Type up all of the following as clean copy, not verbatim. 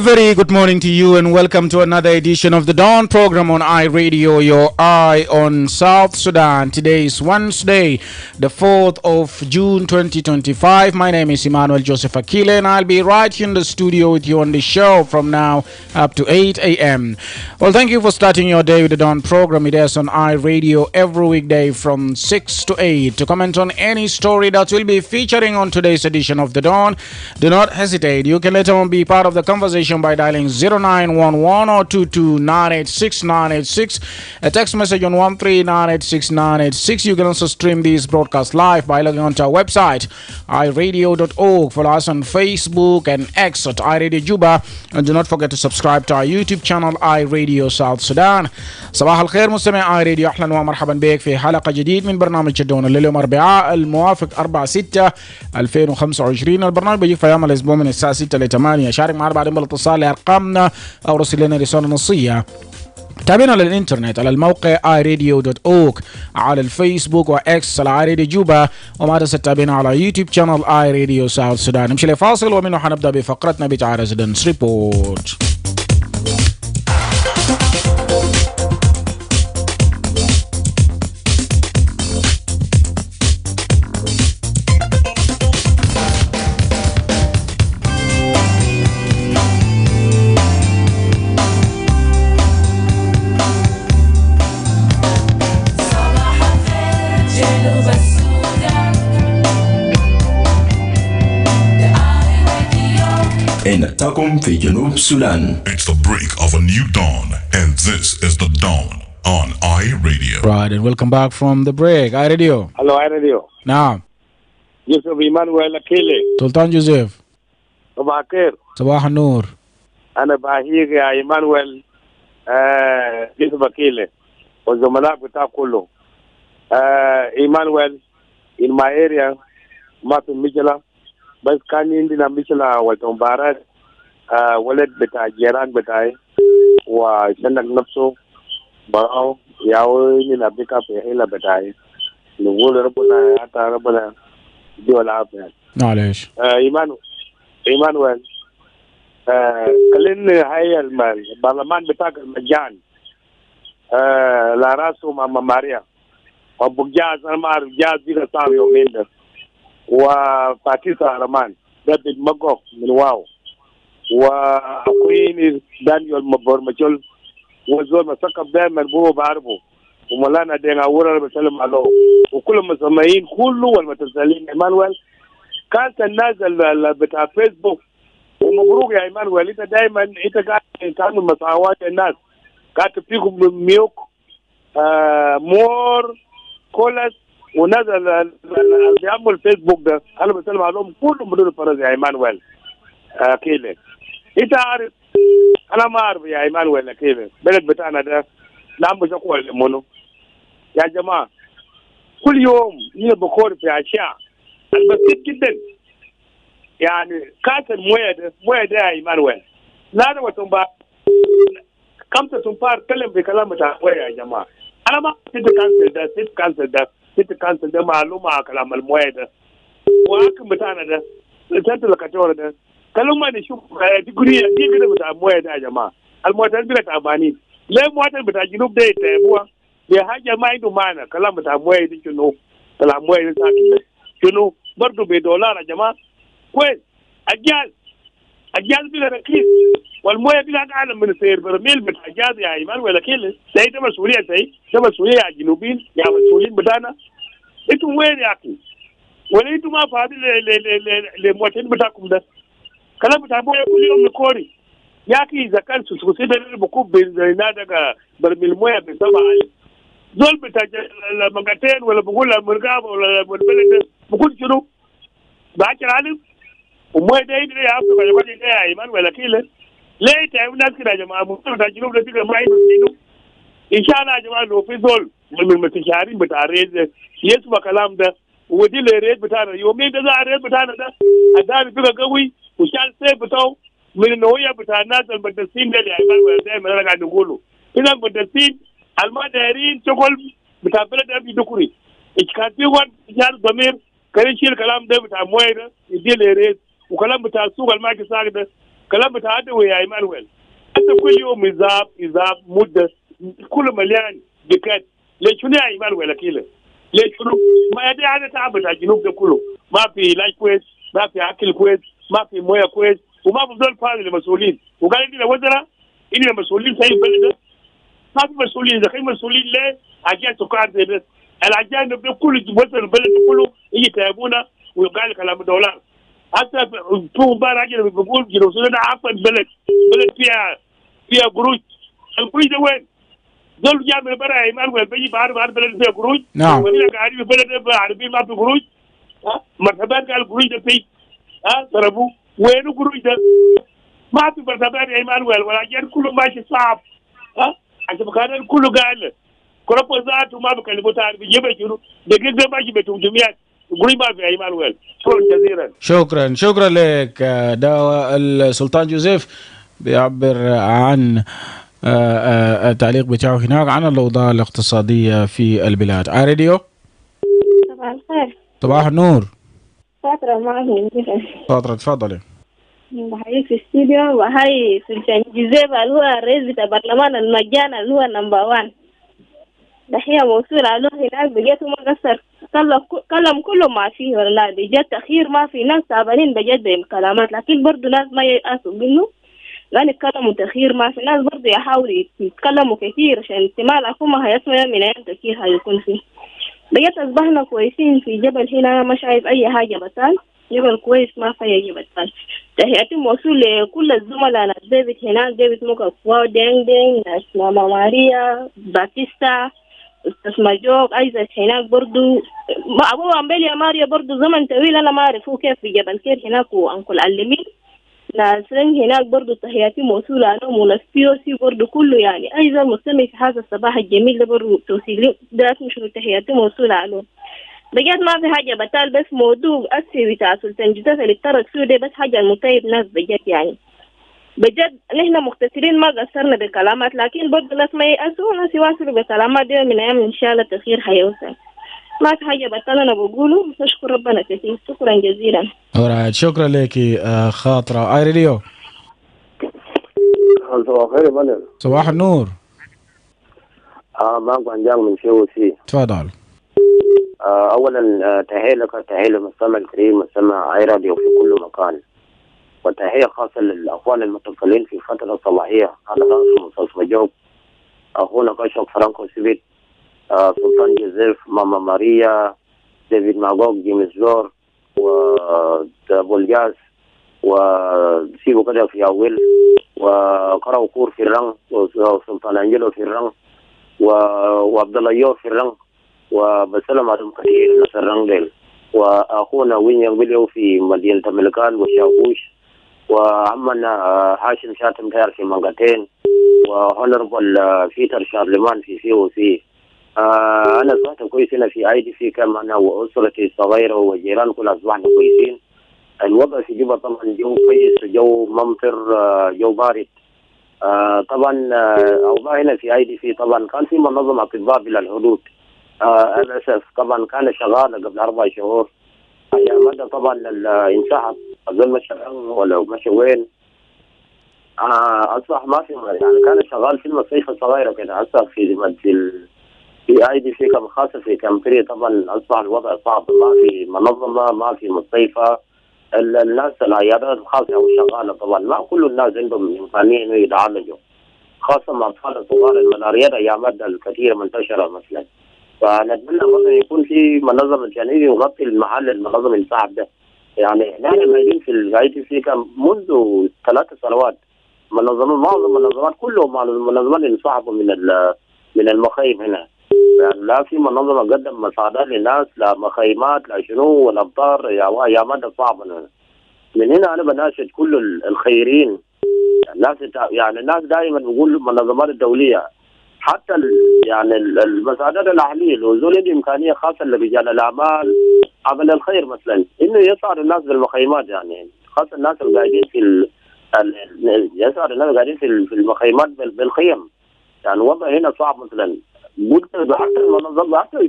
very good morning to you and welcome to another edition of the Dawn program on iRadio, your eye on South Sudan. Today is Wednesday, the 4th of June 2025. My name is Emmanuel Joseph Akile and I'll be right here in the studio with you on the show from now up to 8 a.m. Well, thank you for starting your day with the Dawn program. It is on iRadio every weekday from 6 to 8. To comment on any story that will be featuring on today's edition of the Dawn, do not hesitate. You can later on be part of the conversation by dialing 0911 or 22986 a text message on 13986. You can also stream this broadcast live by logging onto our website iRadio.org. Follow us on Facebook and X at iRadio Juba, and do not forget to subscribe to our YouTube channel iRadio South Sudan. صباح الخير مستمع iRadio، اهلا ومرحبا بك في حلقه جديد من برنامج الدون الليله يوم الاربعاء الموافق 4/6/2025. البرنامج بيجيك في ايام الاسبوع من الساعه 6 ل 8. شارك معنا بعدين بالاتصال لارقامنا او رسل لنا رساله نصيه. تابعنا على الانترنت على الموقع iRadio.org، على الفيسبوك واكس على iRadio جوبا، وما تنسى تتابعنا على يوتيوب شانل iRadio ساوث سودان. نمشي لفاصل ومنه حنبدا بفقرتنا بتاع ريزيدنس ريبورت. نتاكم في جنوب السودان. It's the break of a new dawn, and this is the dawn on iRadio. Right, and welcome back from the break. iRadio. Hello, iRadio. نعم. يوسف Emmanuel Akile. سلطان جوزيف. صباح الخير. صباح النور. أنا بحييك يا Emmanuel يوسف Akile والزملاء بتاعك كله. Emmanuel in my area ما في مشكلة، بس كان عندنا مشكلة والتمبارات ولد بتاع جيران بتاعي وشنك نفسه باو ياوي نبيكا في حيلة بتاعي، نقول ربنا حتى ربنا يديه العافية. معلش. إيمانويل كلين هاي البرلمان بتاعك المجان لا راسه ماما ماريا وبجاز أنا ما أعرف جاز دي صار يومين ده وفاتيسا رمان ده بمقف من واو وأخويني دانيال مبورمجول وزول مسكب دائما بو بعرفه ومولانا دينا ورا بسلم عليه وكل المسمعين كله والمتسالين. إيمانويل كانت الناس بتاع فيسبوك ومبروك يا إيمانويل، انت دائما انت قاعد تعمل مساوات الناس، قاعد تفيكم ميوك مور كولس وناس اللي بيعملوا الفيسبوك ده انا بسلم عليهم كلهم بدون فرز يا إيمانويل أكيله. انت عارف انا ما اعرف يا إيمانويل أكيله بلد بتاعنا ده نعم بشكوى منه يا جماعه. كل يوم بخور في اشياء البسيط جدا، يعني كاس المويه ده يا إيمانويل لا ده وتنبار كم تنبار كلم بكلام بتاع مويه يا جماعه. انا ما ست كانسل ده معلومه على كلام المويه ده وحكم بتاعنا ده انت لكاتور ده كلمه نشوف ديجري دي كده بتاع المويه ده يا جماعه. المويه بلا تعبانين ليه المويه بتاع جنوب ده يتعبوا بحاجه ما عنده معنى. كلام بتاع المويه دي شنو؟ كلام المويه ده شنو؟ برضه بدولار يا جماعه كويس. الجاز بلا رخيص والمويه بلا اعلى من سعر برميل بتاع الجاز يا إيمانويل كده. ده مسؤوليه ده مسؤوليه يا جنوبيين يا مسؤولين بتاعنا. انتم وين يا اخي؟ ولا انتم ما فاضيين للمواطنين بتاعكم ده؟ كلام بتاع مويه كل يوم نكوري يا اخي. اذا كان سوسي ده بكوب بنادق برميل مويه بسبعه زول بتاع المقاتين ولا بقول المرقابه ولا البلد بقول شنو؟ باكر علم وما يدري يا أفضل ولا يا إيمانويل كيله. ليه تعمل الناس كده يا جماعة؟ ممكن تجيبوا لنا كده ما ينسينه. إن شاء الله يا جماعة لو في زول من المستشارين بتاع الرئيس يسمع كلام ده ودي الرئيس بتاعنا يومين ده الرئيس بتاعنا ده أداري بقى قوي وشال سيف بتاعه من النوعية بتاع الناس المدرسين ده يا إيمانويل. دائما أنا قاعد نقوله إذا المدرسين المدارين شغل بتاع بلد أبي دكوري إيش كان في واحد جال ضمير كان يشيل الكلام ده بتاع مويه ده يدي له ريت وكلام بتاع السوق الماكي ساق ده كلام بتاعته يا ايمانويل انت كل يوم يذاب مده كل مليان دكات ليش شنو يا ايمانويل اكيله ليش شنو ما يدري هذا تعب بتاع الجنوب ده كله ما في علاج كويس ما في اكل كويس ما في مويه كويس وما في ظل فاضي للمسؤولين وقال لي وزراء اني المسؤولين في البلد ما في مسؤولين اذا كان مسؤولين ليه عجال سكر زي ده العجال ده كله وزن البلد كله يجي يتعبونا ويقال كلام دولار حتى تو راجل بيقول جنوب السودان عفوا بلد فيها قروش القروش ده وين؟ دول جاء من برا ايمانويل بيجي بعرف بلد فيها قروش نعم وهنا قاعدين في بلد عربي ما في قروش مرتبات قال القروش ده في ضربوه وين القروش ده؟ ما في مرتبات يا ايمانويل ولا جاء كله ماشي صعب عشان كان كله قال كرة ذاته ما بكلمه تعرف يجيب شنو دقيقة ماشي بتوجميات قروش ما في يا ايمانويل شكرا جزيلا شكرا لك. ده السلطان جوزيف بيعبر عن التعليق بتاعه هناك عن الأوضاع الاقتصادية في البلاد. راديو صباح الخير. صباح النور. فترة معهم كيف؟ تفضلي. بحييك في الاستديو وهاي سلطان جوزيف اللي هو الرئيس بتاع برلمان المجان اللي هو نمبر 1 دحية موصولة له هناك بجد ما قصر كلام كله ما فيه ولا بجد تأخير ما في ناس تعبانين بجد بالكلامات لكن برضو ناس ما يأسوا منه لأن يتكلموا تأخير ما في ناس برضو يحاولوا يتكلموا كثير عشان احتمال الحكومة هيسمع من أيام تأخير هيكون فيه بجد أصبحنا كويسين في جبل هنا ما شايف أي حاجة بتال جبل كويس ما في أي بتال تحياتي موصول لكل الزملاء ناس ديفيد هناك ديفيد موكا فواو دينج ناس ماما ماريا باتيستا استاذ ماجوك ايزا هناك برضو ما ابو امبليا ماريا برضو زمن طويل انا ما اعرف هو كيف في جبل كير هناك وانكل علمين ناسرين هناك برضو تحياتي موصولة لهم ونسبيوسي برضو كله يعني ايزا مستمع في هذا الصباح الجميل ده برضو توصيلي ده مش تحياتي موصولة لهم بجد ما في حاجة بتال بس موضوع أسفي بتاع سلطان جوزيف اللي اتطرق فيه ده بس حاجة المطيب ناس بجد يعني بجد نحن مقتصرين ما قصرنا بكلامات لكن برضه ناس ما يأسوا ناس يواصلوا بكلامات دي من أيام إن شاء الله التغيير حيوصل ما في حاجة بطل أنا بقوله نشكر ربنا كثير شكرا جزيلا. شكرا لك خاطرة. راديو صباح الخير يا صباح النور. معكم عنجان من سي. تفضل. أولا تحية لك تحية للمستمع الكريم مستمع أي راديو في كل مكان وتحية خاصة للأخوان المتصلين في فترة الصباحية هذا رأس مصاص مجوب أخونا كشف فرانكو سيبيت سلطان جوزيف ماما ماريا ديفيد ماغوك جيمس زور وبولجاس وسيبو كده في أول وقراو كور في الرنگ وسلطان أنجلو في الرنگ وعبد الله يور في الرنگ وبسلم عليهم كثير ناس الرنگ ديل وأخونا وين يقبلوا في مدينة ملكان وشاوش وعمنا هاشم شاتم تيار في منقتين وهونربل بيتر شارلمان في سي. أنا أصبحت كويسين في IDC كما أنا وأسرتي الصغيرة وجيران كل أصبحنا كويسين. الوضع في جوبا طبعا جو كويس جو ممطر جو بارد. طبعا أوضاع هنا في IDC طبعا كان في منظمة أطباء بلا الحدود للأسف طبعا كان شغال قبل 4 شهور يا مدى طبعا انسحب أظن مشى ولا مشى وين أصبح ما في يعني كان شغال في المستشفى الصغيرة كده أصبح في IDC كم خاصة في كامبري طبعا أصبح الوضع صعب ما في منظمة ما في مستشفى الناس العيادات الخاصة وشغالة طبعا ما كل الناس عندهم إمكانية إنه يتعالجوا خاصة مع أطفال الصغار الملاريا يا مدى الكثير منتشرة مثلا فنتمنى برضه يكون في منظمة يعني يغطي المحل المنظمة الصعب ده يعني نحن قاعدين في IDC كان منذ 3 سنوات منظمات معظم المنظمات كلهم المنظمات اللي صعبوا من المخيم هنا يعني لا في منظمة قدم مساعدات للناس لا مخيمات لا شنو والأمطار يا مدى صعب من هنا أنا بناشد كل الخيرين الناس يعني الناس دائما بيقول المنظمات الدولية حتى يعني المساعدات الأهلية لو زول إمكانية خاصة لرجال الأعمال عمل الخير مثلا إنه يسعر الناس بالمخيمات يعني خاصة الناس اللي قاعدين يسعر الناس قاعدين في المخيمات بالخيم يعني الوضع هنا صعب مثلا قلت حتى المنظمة حتى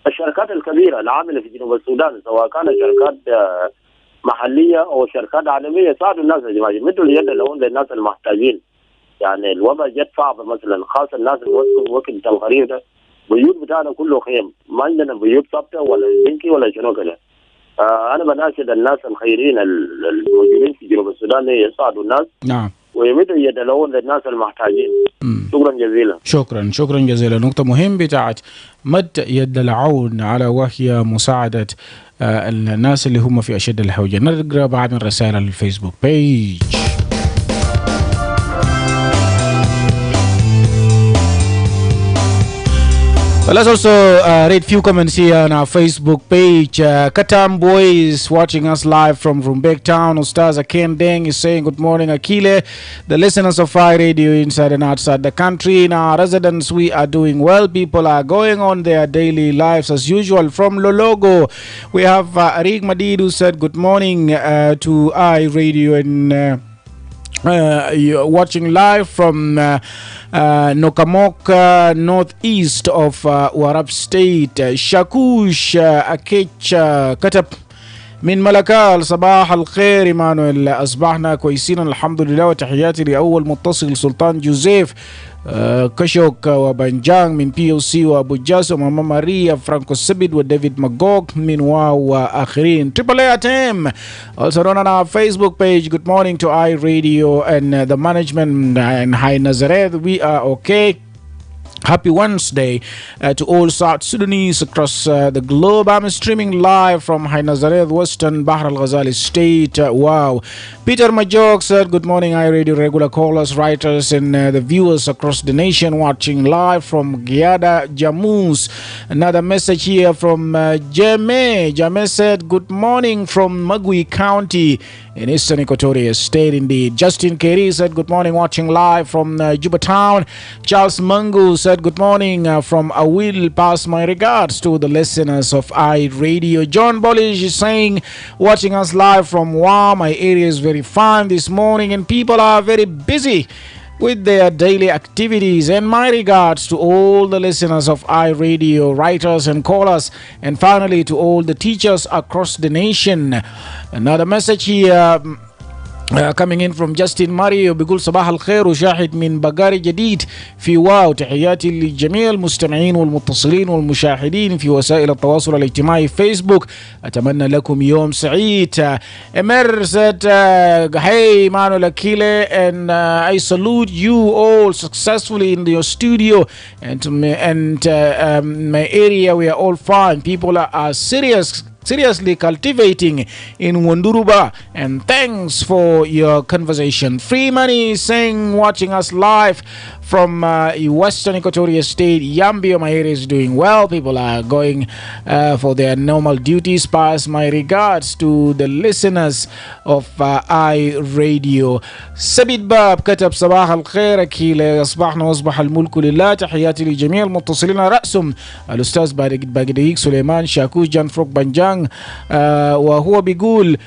الشركات الكبيرة العاملة في جنوب السودان سواء كانت شركات محليه او شركات عالميه يساعدوا الناس يا جماعه، يمدوا اليد لهم للناس المحتاجين. يعني الوضع جد صعب، مثلا خاصه الناس اللي وقت الغريب ده بيوت بتاعنا كله خيم، ما عندنا بيوت ثابته ولا زنكي ولا شنو كده. انا بناشد الناس الخيرين الموجودين في جنوب السودان يساعدوا الناس. نعم. ويمدوا يد لهم للناس المحتاجين. شكرا جزيلا. شكرا جزيلا. نقطة مهم بتاعت مد يد العون على وهي مساعدة الناس اللي هم في أشد الحوجة. نقرأ بعض من رسائل الفيسبوك بيج. Let's also read few comments here on our Facebook page. Katam Boys watching us live from Rumbek Town. Ustaz Aken Deng is saying good morning, Akile. The listeners of Fire Radio inside and outside the country. In our residence, we are doing well. People are going on their daily lives as usual. From Lologo, we have Arik Madid who said good morning to I Radio and you're watching live from Nokamoka, northeast of Warab State. Shakush Akech Katap من ملكال. صباح الخير إيمانويل، أصبحنا كويسين الحمد لله، وتحياتي لأول متصل سلطان جوزيف كشوك وبنجان من بي او سي وابو جاس وماما ماريا فرانكو سبيد وديفيد ماجوك من واو واخرين. Triple A at him. Also on our Facebook page. Good morning to I Radio and the management and High Nazareth. We are okay. Happy Wednesday to all South Sudanese across the globe. I'm streaming live from High Nazareth, Western Bahr al Ghazali State. Wow. Peter Majok said, good morning, I Radio regular callers, writers, and the viewers across the nation watching live from Giada Jamus. Another message here from Jame. Jame said, good morning from Magui County in Eastern Equatoria State indeed. Justin Kerry said, good morning, watching live from Juba Town. Charles Mungu said, good morning from Awil. Pass my regards to the listeners of I Radio. John Bollish is saying, watching us live from Wa. My area is very fine this morning and people are very busy with their daily activities. And my regards to all the listeners of I Radio, writers and callers, and finally to all the teachers across the nation. Another message here coming in from Justin Mario بيقول صباح الخير وشاهد من بقاري جديد في واو. تحياتي لجميع المستمعين والمتصلين والمشاهدين في وسائل التواصل الاجتماعي فيسبوك. أتمنى لكم يوم سعيد. Emer said, hey Emmanuel, Akile, and I salute you all successfully in your studio and my area. We are all fine. People are seriously cultivating in Wunduruba, and thanks for your conversation. Free Money saying, watching us live from Western Equatoria State, Yambio. My area is doing well. People are going for their normal duties. Pass my regards to the listeners of I Radio. Sabid Bab كتب صباح الخير أكيلة، أصبحنا وأصبح الملك لله. تحياتي لجميع المتصلين رأسهم الأستاذ باقديق سليمان شاكوش جان فروك بنجان. وهو بيقول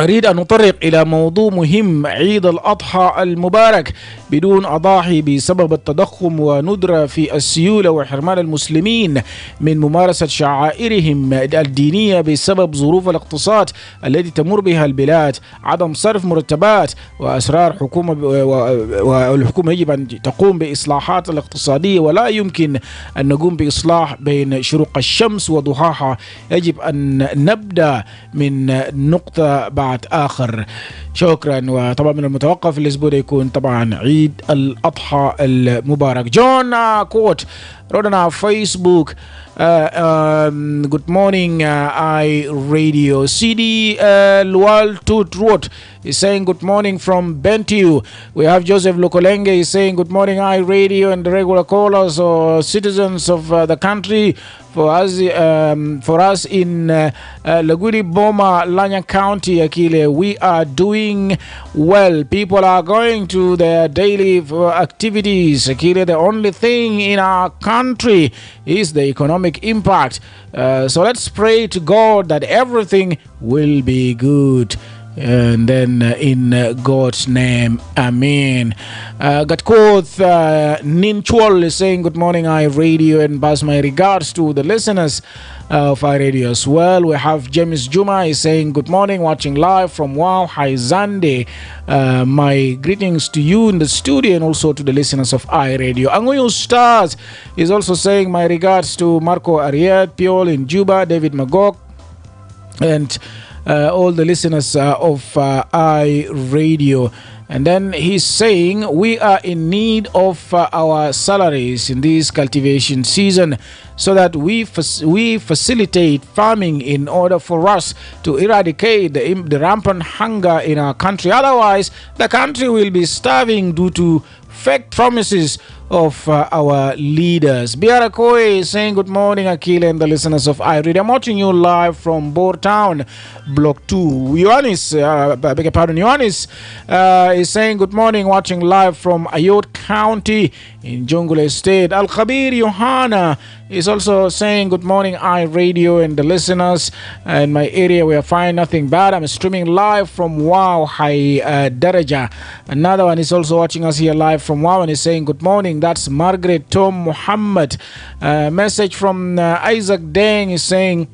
أريد أن أطرق إلى موضوع مهم، عيد الأضحى المبارك بدون أضاحي بسبب التضخم وندرة في السيولة وحرمان المسلمين من ممارسة شعائرهم الدينية بسبب ظروف الاقتصاد التي تمر بها البلاد، عدم صرف مرتبات وأسرار حكومة، والحكومة يجب أن تقوم بإصلاحات الاقتصادية ولا يمكن أن نقوم بإصلاح بين شروق الشمس وضحاها. يجب أن نبدأ من نقطة بعد آخر. شكرا. وطبعا من المتوقع الأسبوع يكون طبعا عيد الأضحى المبارك. جون كوت wrote on our Facebook, good morning I Radio. CD Lual Tut wrote, is saying good morning from Bentiu. We have Joseph Lukolenge is saying good morning I Radio and the regular callers or citizens of the country. For us in Laguri Boma, Lanya County, Akile, we are doing well. People are going to their daily activities. Akile, the only thing in our country is the economic impact. So let's pray to God that everything will be good. And then in God's name, Amen. Gatkoth Ninchwal is saying good morning, iRadio, and pass my regards to the listeners of iRadio as well. We have James Juma is saying good morning, watching live from Wow Haizande. My greetings to you in the studio and also to the listeners of iRadio. Anguyo Stars is also saying my regards to Marco Ariet, Piol in Juba, David Magog, and all the listeners of iRadio. And then he's saying we are in need of our salaries in this cultivation season so that we facilitate farming in order for us to eradicate the rampant hunger in our country. Otherwise, the country will be starving due to fake promises of our leaders. Biara Koe is saying good morning, Akile, and the listeners of iRead. I'm watching you live from Boortown, Block 2. Ioannis is saying good morning, watching live from Ayot County in Jungule State. Al Khabir Yohana is also saying good morning, iRadio, and the listeners in my area. We are fine, nothing bad. I'm streaming live from Wow High Daraja. Another one is also watching us here live from Wow and is saying good morning. That's Margaret Tom Muhammad. Message from Isaac Deng is saying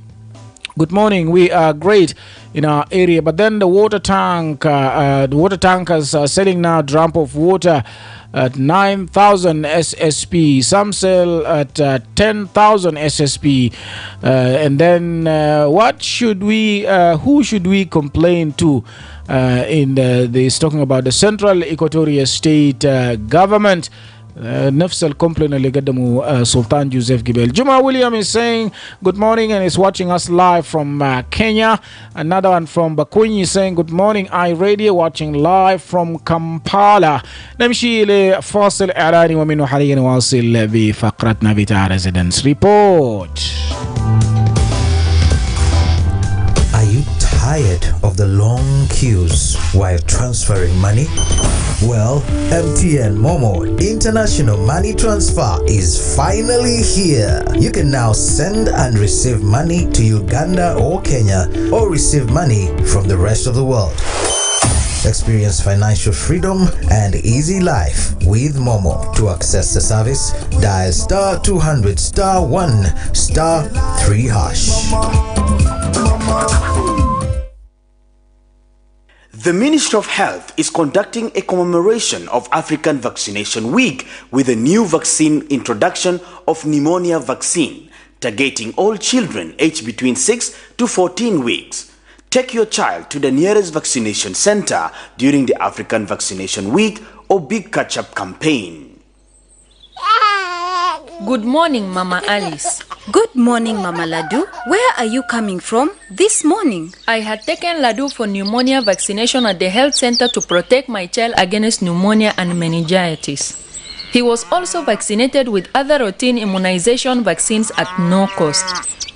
good morning, we are great in our area. But then the water tankers are selling now a drum of water at 9,000 SSP. Some sell at 10,000 SSP. And then who should we complain to? This talking about the Central Equatoria State government. نفس الكومبلين اللي قدمه سلطان جوزيف جبال. Juma William is saying good morning and is watching us live from Kenya. Another one from Bakunyi is saying good morning, iRadio, watching live from Kampala. نمشي لفاصل إعلاني ومنه حاليا نواصل بفقرتنا بتاع Residence Report. Are you tired of the long queues while transferring money? Well, MTN Momo International Money Transfer is finally here. You can now send and receive money to Uganda or Kenya, or receive money from the rest of the world. Experience financial freedom and easy life with Momo. To access the service, dial *200 *1 *3#. The Ministry of Health is conducting a commemoration of African Vaccination Week with a new vaccine introduction of pneumonia vaccine, targeting all children aged between 6 to 14 weeks. Take your child to the nearest vaccination center during the African Vaccination Week or Big Catch-up campaign. Good morning, Mama Alice. Good morning, Mama Ladu. Where are you coming from this morning? I had taken Ladu for pneumonia vaccination at the health center to protect my child against pneumonia and meningitis. He was also vaccinated with other routine immunization vaccines at no cost.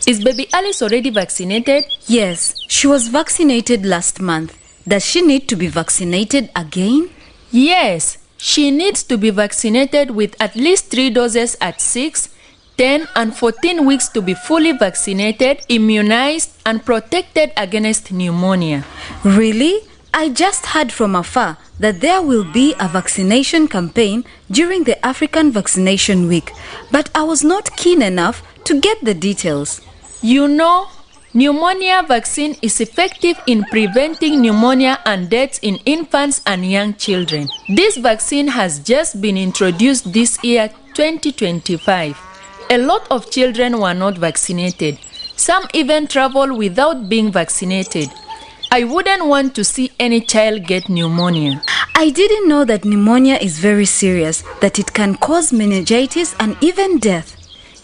Is baby Alice already vaccinated? Yes, she was vaccinated last month. Does she need to be vaccinated again? Yes. She needs to be vaccinated with at least 3 doses at 6, 10, and 14 weeks to be fully vaccinated, immunized, and protected against pneumonia. Really? I just heard from afar that there will be a vaccination campaign during the African Vaccination Week, but I was not keen enough to get the details. You know, pneumonia vaccine is effective in preventing pneumonia and deaths in infants and young children. This vaccine has just been introduced this year, 2025. A lot of children were not vaccinated. Some even travel without being vaccinated. I wouldn't want to see any child get pneumonia. I didn't know that pneumonia is very serious, that it can cause meningitis and even death.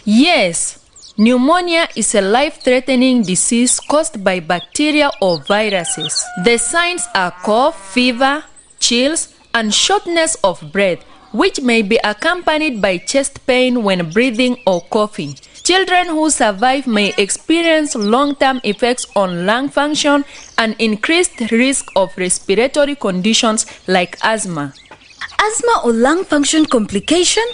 Yes. Pneumonia is a life-threatening disease caused by bacteria or viruses. The signs are cough, fever, chills, and shortness of breath, which may be accompanied by chest pain when breathing or coughing. Children who survive may experience long-term effects on lung function and increased risk of respiratory conditions like asthma. Asthma or lung function complication?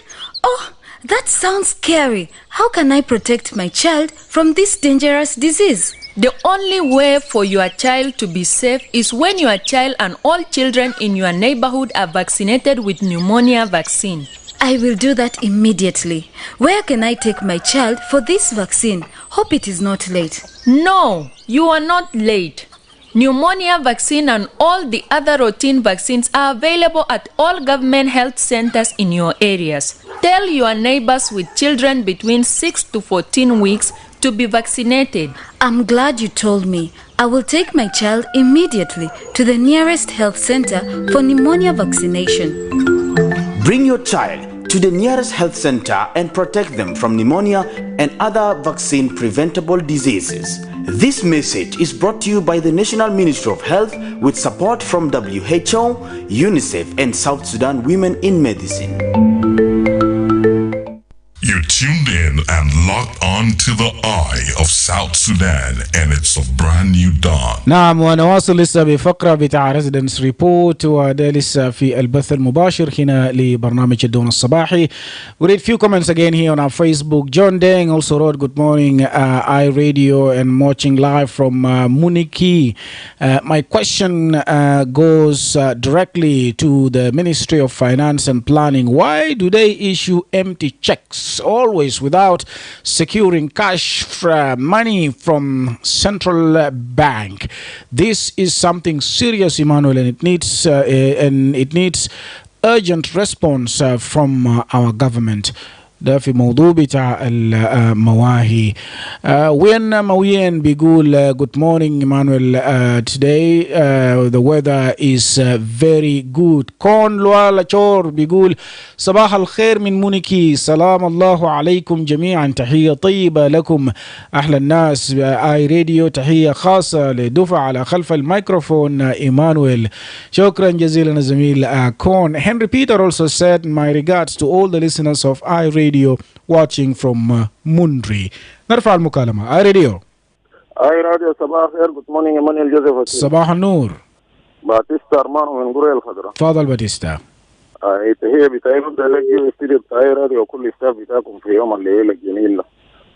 Oh, that sounds scary. How can I protect my child from this dangerous disease? The only way for your child to be safe is when your child and all children in your neighborhood are vaccinated with pneumonia vaccine. I will do that immediately. Where can I take my child for this vaccine? Hope it is not late. No, you are not late. Pneumonia vaccine and all the other routine vaccines are available at all government health centers in your areas. Tell your neighbors with children between 6 to 14 weeks to be vaccinated. I'm glad you told me. I will take my child immediately to the nearest health center for pneumonia vaccination. Bring your child to the nearest health center and protect them from pneumonia and other vaccine-preventable diseases. This message is brought to you by the National Ministry of Health with support from WHO, UNICEF, and South Sudan Women in Medicine. You're tuned in and locked on to the eye of South Sudan, and it's a brand new dawn. نعم، ونواصل لسه بفقرة بتاع ريزيدنس ريبورت، وده لسه في البث المباشر هنا لبرنامج الدون الصباحي. We read few comments again here on our Facebook. John Deng also wrote, good morning, iRadio, and watching live from Muniki. My question goes directly to the Ministry of Finance and Planning. Why do they issue empty checks always without securing cash money from central bank? This is something serious, Emmanuel, and it needs urgent response from our government. ده في موضوع بتاع المواهي. وين موين بيقول good morning Emmanuel, today the weather is very good. كون لوالا شور بيقول صباح الخير من مونيكي، سلام الله عليكم جميعا، تحية طيبة لكم أحلى الناس آي راديو، تحية خاصة لدفع على خلف الميكروفون إيمانويل. شكرا جزيلا زميل كون. Henry Peter also said my regards to all the listeners of I Radio watching from Mundri. نرفع المكالمة. اي راديو. صباح الخير. جود مورنينج ايمانويل جوزيف. صباح النور. باتيستا ارمانو من قرية الخضراء. تفضل باتيستا. هي بتاعي ببدا لك الاستديو بتاعي راديو وكل الستاف بتاعكم في يوم الليله الجميل ده.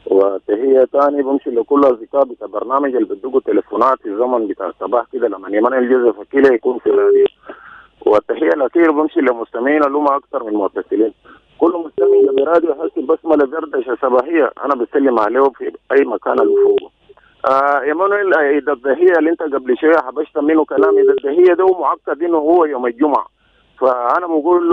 وتهية تاني بمشي لكل اصدقاء بتاع برنامج اللي بدقوا تليفونات في الزمن بتاع الصباح كده لما ايمانويل جوزيف أكيله يكون في الراديو. والتحية الأخيرة بمشي لمستمعين اللي هم أكثر من متصلين. كل مستمع براديو يحس بسمة دردشة صباحية أنا بسلم عليه في أي مكان اللي فوقه. ايمانويل إذا الدهية اللي أنت قبل شوية حبشت منه كلام، إذا الدهية ده معقد إنه هو يوم الجمعة، فأنا بقول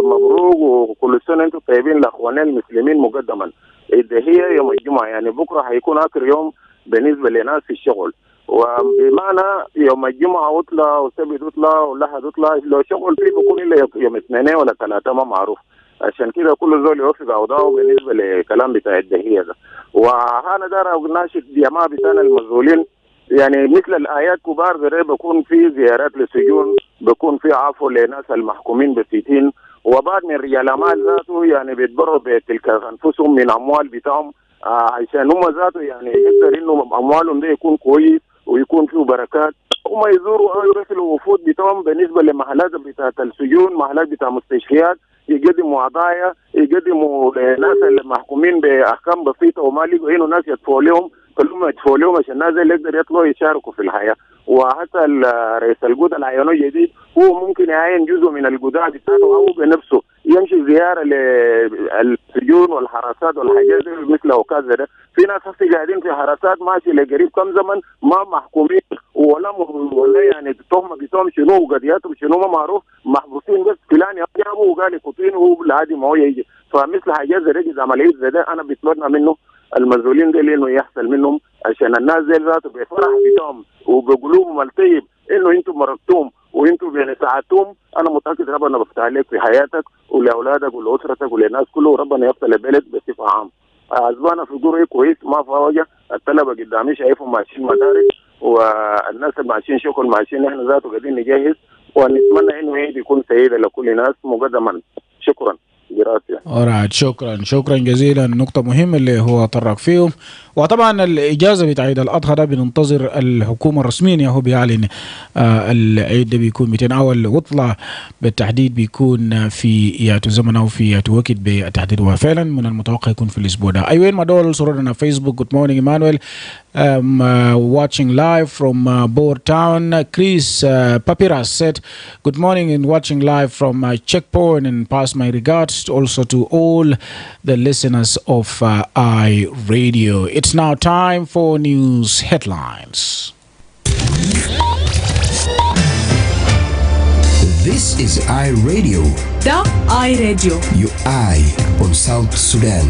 مبروك وكل سنة أنتم طيبين لأخواننا المسلمين مقدما. الدهية يوم الجمعة يعني بكرة هيكون آخر يوم بالنسبة لناس في الشغل، وبمعنى يوم الجمعة أطلع وسبت أطلع والأحد أطلع، لو شغل فيه بيكون إلا يوم اثنين ولا ثلاثة ما معروف. عشان كده كل زول يوفق أوضاعه بالنسبة لكلام بتاع الدهية ده. وأنا دار ناشد جماعة بتاعنا المسؤولين، يعني مثل الآيات كبار غير بكون في زيارات للسجون، بكون في عفو لناس المحكومين بالسجين، وبعض من رجال الأعمال ذاته يعني بيتبروا بتلك أنفسهم من أموال بتاعهم عشان هم ذاته يعني يقدر إنه أموالهم ده يكون كويس ويكون فيه بركات، هم يزوروا أو يرسلوا وفود بتاعهم بالنسبة لمحلات بتاعت السجون، محلات بتاع مستشفيات، يقدموا عطايا، يقدموا لناس المحكومين بأحكام بسيطة وما لقوا إنه ناس يدفعوا لهم، كلهم يدفعوا لهم عشان الناس اللي يقدر يطلعوا يشاركوا في الحياة. وحتى رئيس الجودة اللي عينوه جديد هو ممكن يعين جزء من الجودة بتاعته أو بنفسه يمشي زيارة للسجون والحراسات والحاجات دي مثل أوكاز ده. في ناس هسه قاعدين في حراسات ماشي لقريب كم زمن ما محكومين ولا يعني التهمة بتاعهم شنو وقضياتهم شنو ما معروف، محبوسين بس فلان يجابوا وقال يقطين وهو العادي ما هو يجي. فمثل حاجات زي دي عملية زي ده أنا بتمنى منه المسؤولين دي انه يحصل منهم عشان الناس زي ذاته بفرح بتاعهم وبقلوبهم الطيب انه انتم مرقتوهم وانتم يعني ساعدتوهم. انا متاكد ربنا بيفتح عليك في حياتك ولاولادك ولاسرتك وللناس كله، وربنا يفتح البلد بصفه عامه. عزبانا في قريه كويس ما في وجه، الطلبه قدامي شايفهم ماشيين مدارس والناس اللي ماشيين شغل ماشيين، احنا ذاته قاعدين نجهز ونتمنى انه عيد يكون سعيد لكل الناس مقدما. شكرا. شكرا جزيلا. نقطة مهمة اللي هو طرق فيهم، وطبعا الإجازة بتاع عيد الأضحى ده بننتظر الحكومة الرسميا هو بيعلن العيد ده بيكون 200 أو العطلة بالتحديد بيكون في ياتو زمن أو في ياتو وقت بالتحديد، وفعلا من المتوقع يكون في الأسبوع ده. أيوة ما دول صورنا فيسبوك. Good morning Emmanuel. Watching live from Boer Town. Chris Papiras said, good morning and watching live from Checkpoint, and pass my regards also to all the listeners of iRadio. It's now time for news headlines. This is iRadio. The iRadio. Your eye on South Sudan.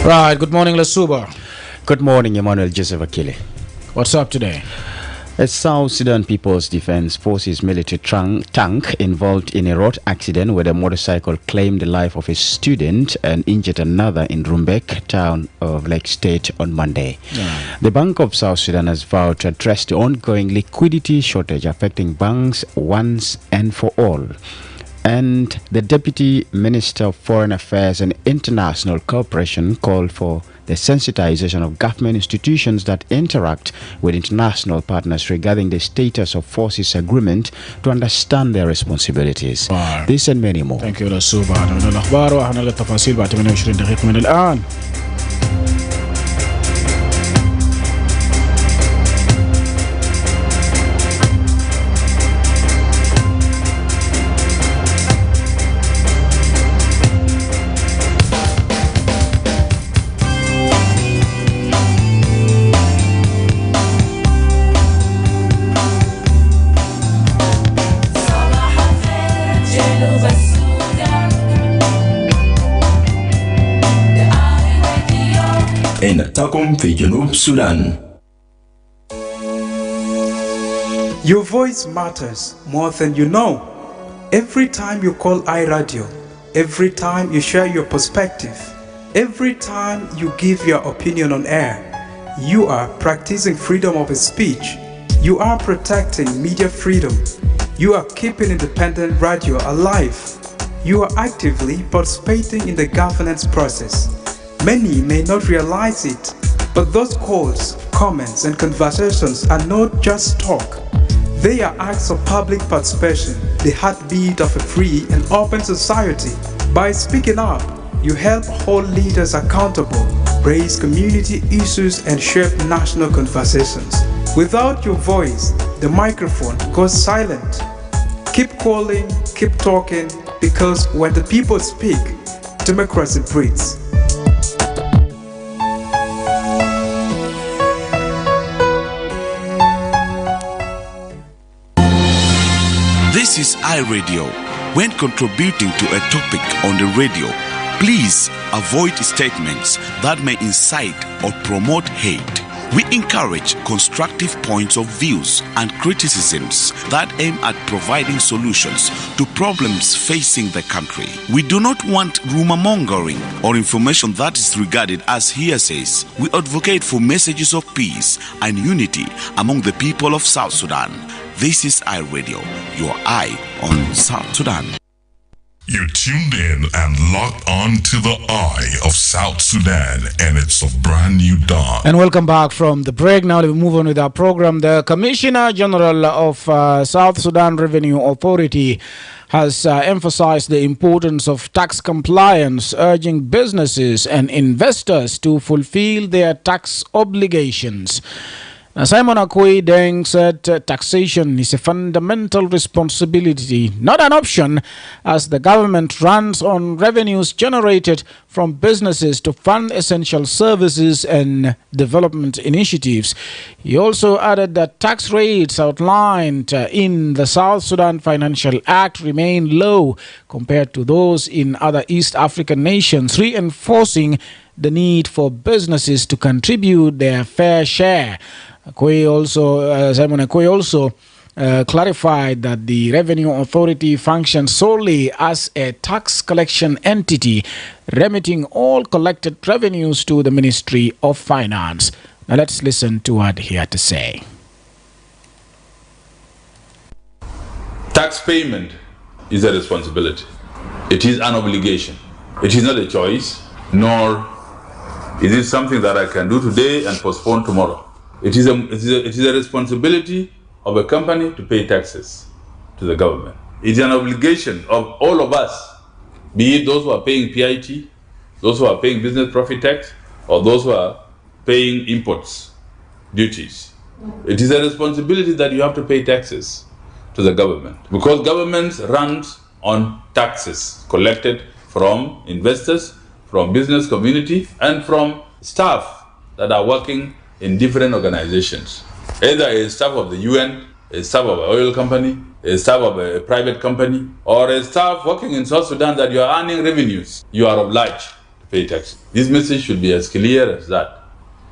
Right, good morning Lasuba. Good morning, Emmanuel Joseph Akile. What's up today? A South Sudan People's Defense Forces military tank involved in a road accident where a motorcycle claimed the life of a student and injured another in Rumbek, town of Lake State, on Monday. The Bank of South Sudan has vowed to address the ongoing liquidity shortage affecting banks once and for all. And the Deputy Minister of Foreign Affairs and International Cooperation called for the sensitization of government institutions that interact with international partners regarding the status of forces agreement to understand their responsibilities. This and many more. Thank you لسوبا. هذا الأخبار وحنلقى التفاصيل بعد 28 دقيقة من الآن. نتاكم في جنوب السودان. Your voice matters more than you know. Every time you call iRadio, every time you share your perspective, every time you give your opinion on air, you are practicing freedom of speech. You are protecting media freedom. You are keeping independent radio alive. You are actively participating in the governance process. Many may not realize it, but those calls, comments, and conversations are not just talk. They are acts of public participation, the heartbeat of a free and open society. By speaking up, you help hold leaders accountable, raise community issues, and shape national conversations. Without your voice, the microphone goes silent. Keep calling, keep talking, because when the people speak, democracy breathes. This is iRadio. When contributing to a topic on the radio, please avoid statements that may incite or promote hate. We encourage constructive points of views and criticisms that aim at providing solutions to problems facing the country. We do not want rumor-mongering or information that is regarded as hearsays. We advocate for messages of peace and unity among the people of South Sudan. This is iRadio, your eye on South Sudan. You tuned in and locked on to the eye of South Sudan, and it's a brand new dawn. And welcome back from the break. Now we move on with our program. The Commissioner General of South Sudan Revenue Authority has emphasized the importance of tax compliance, urging businesses and investors to fulfill their tax obligations. Simon Akwe Deng said taxation is a fundamental responsibility, not an option, as the government runs on revenues generated from businesses to fund essential services and development initiatives. He also added that tax rates outlined in the South Sudan Financial Act remain low compared to those in other East African nations, reinforcing the need for businesses to contribute their fair share. Simon Akwe also clarified that the Revenue Authority functions solely as a tax collection entity, remitting all collected revenues to the Ministry of Finance. Now let's listen to what he had to say. Tax payment is a responsibility. It is an obligation. It is not a choice nor Is it something that I can do today and postpone tomorrow? It is a responsibility of a company to pay taxes to the government. It's an obligation of all of us, be it those who are paying PIT, those who are paying business profit tax, or those who are paying imports duties. It is a responsibility that you have to pay taxes to the government, because government runs on taxes collected from investors, from business community, and from staff that are working in different organizations. Either a staff of the UN, a staff of an oil company, a staff of a private company, or a staff working in South Sudan that you are earning revenues, you are obliged to pay tax. This message should be as clear as that.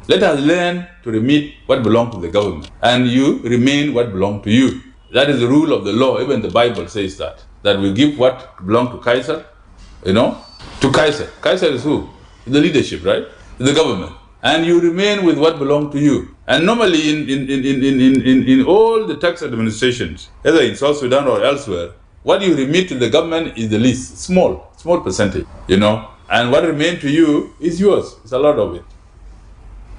Let us learn to remit what belongs to the government, and you remain what belongs to you. That is the rule of the law. Even the Bible says that we give what belongs to Kaiser, to Kaiser. Kaiser is who? The leadership, right? The government. And you remain with what belongs to you. And normally in all the tax administrations, either in South Sudan or elsewhere, what you remit to the government is the least, small percentage, and what remains to you is yours. It's a lot of it.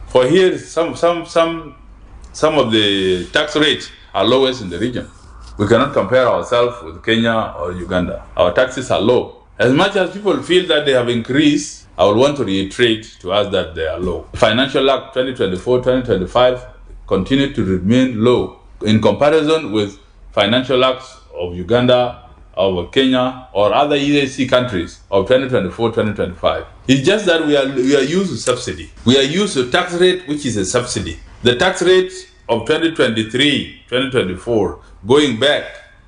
For here, some of the tax rates are lowest in the region. We cannot compare ourselves with Kenya or Uganda. Our taxes are low. As much as people feel that they have increased, I would want to reiterate to us that they are low. Financial Act 2024-2025 continue to remain low in comparison with financial acts of Uganda, of Kenya, or other EAC countries of 2024-2025. It's just that we are used to subsidy. We are used to tax rate, which is a subsidy. The tax rate of 2023-2024 going back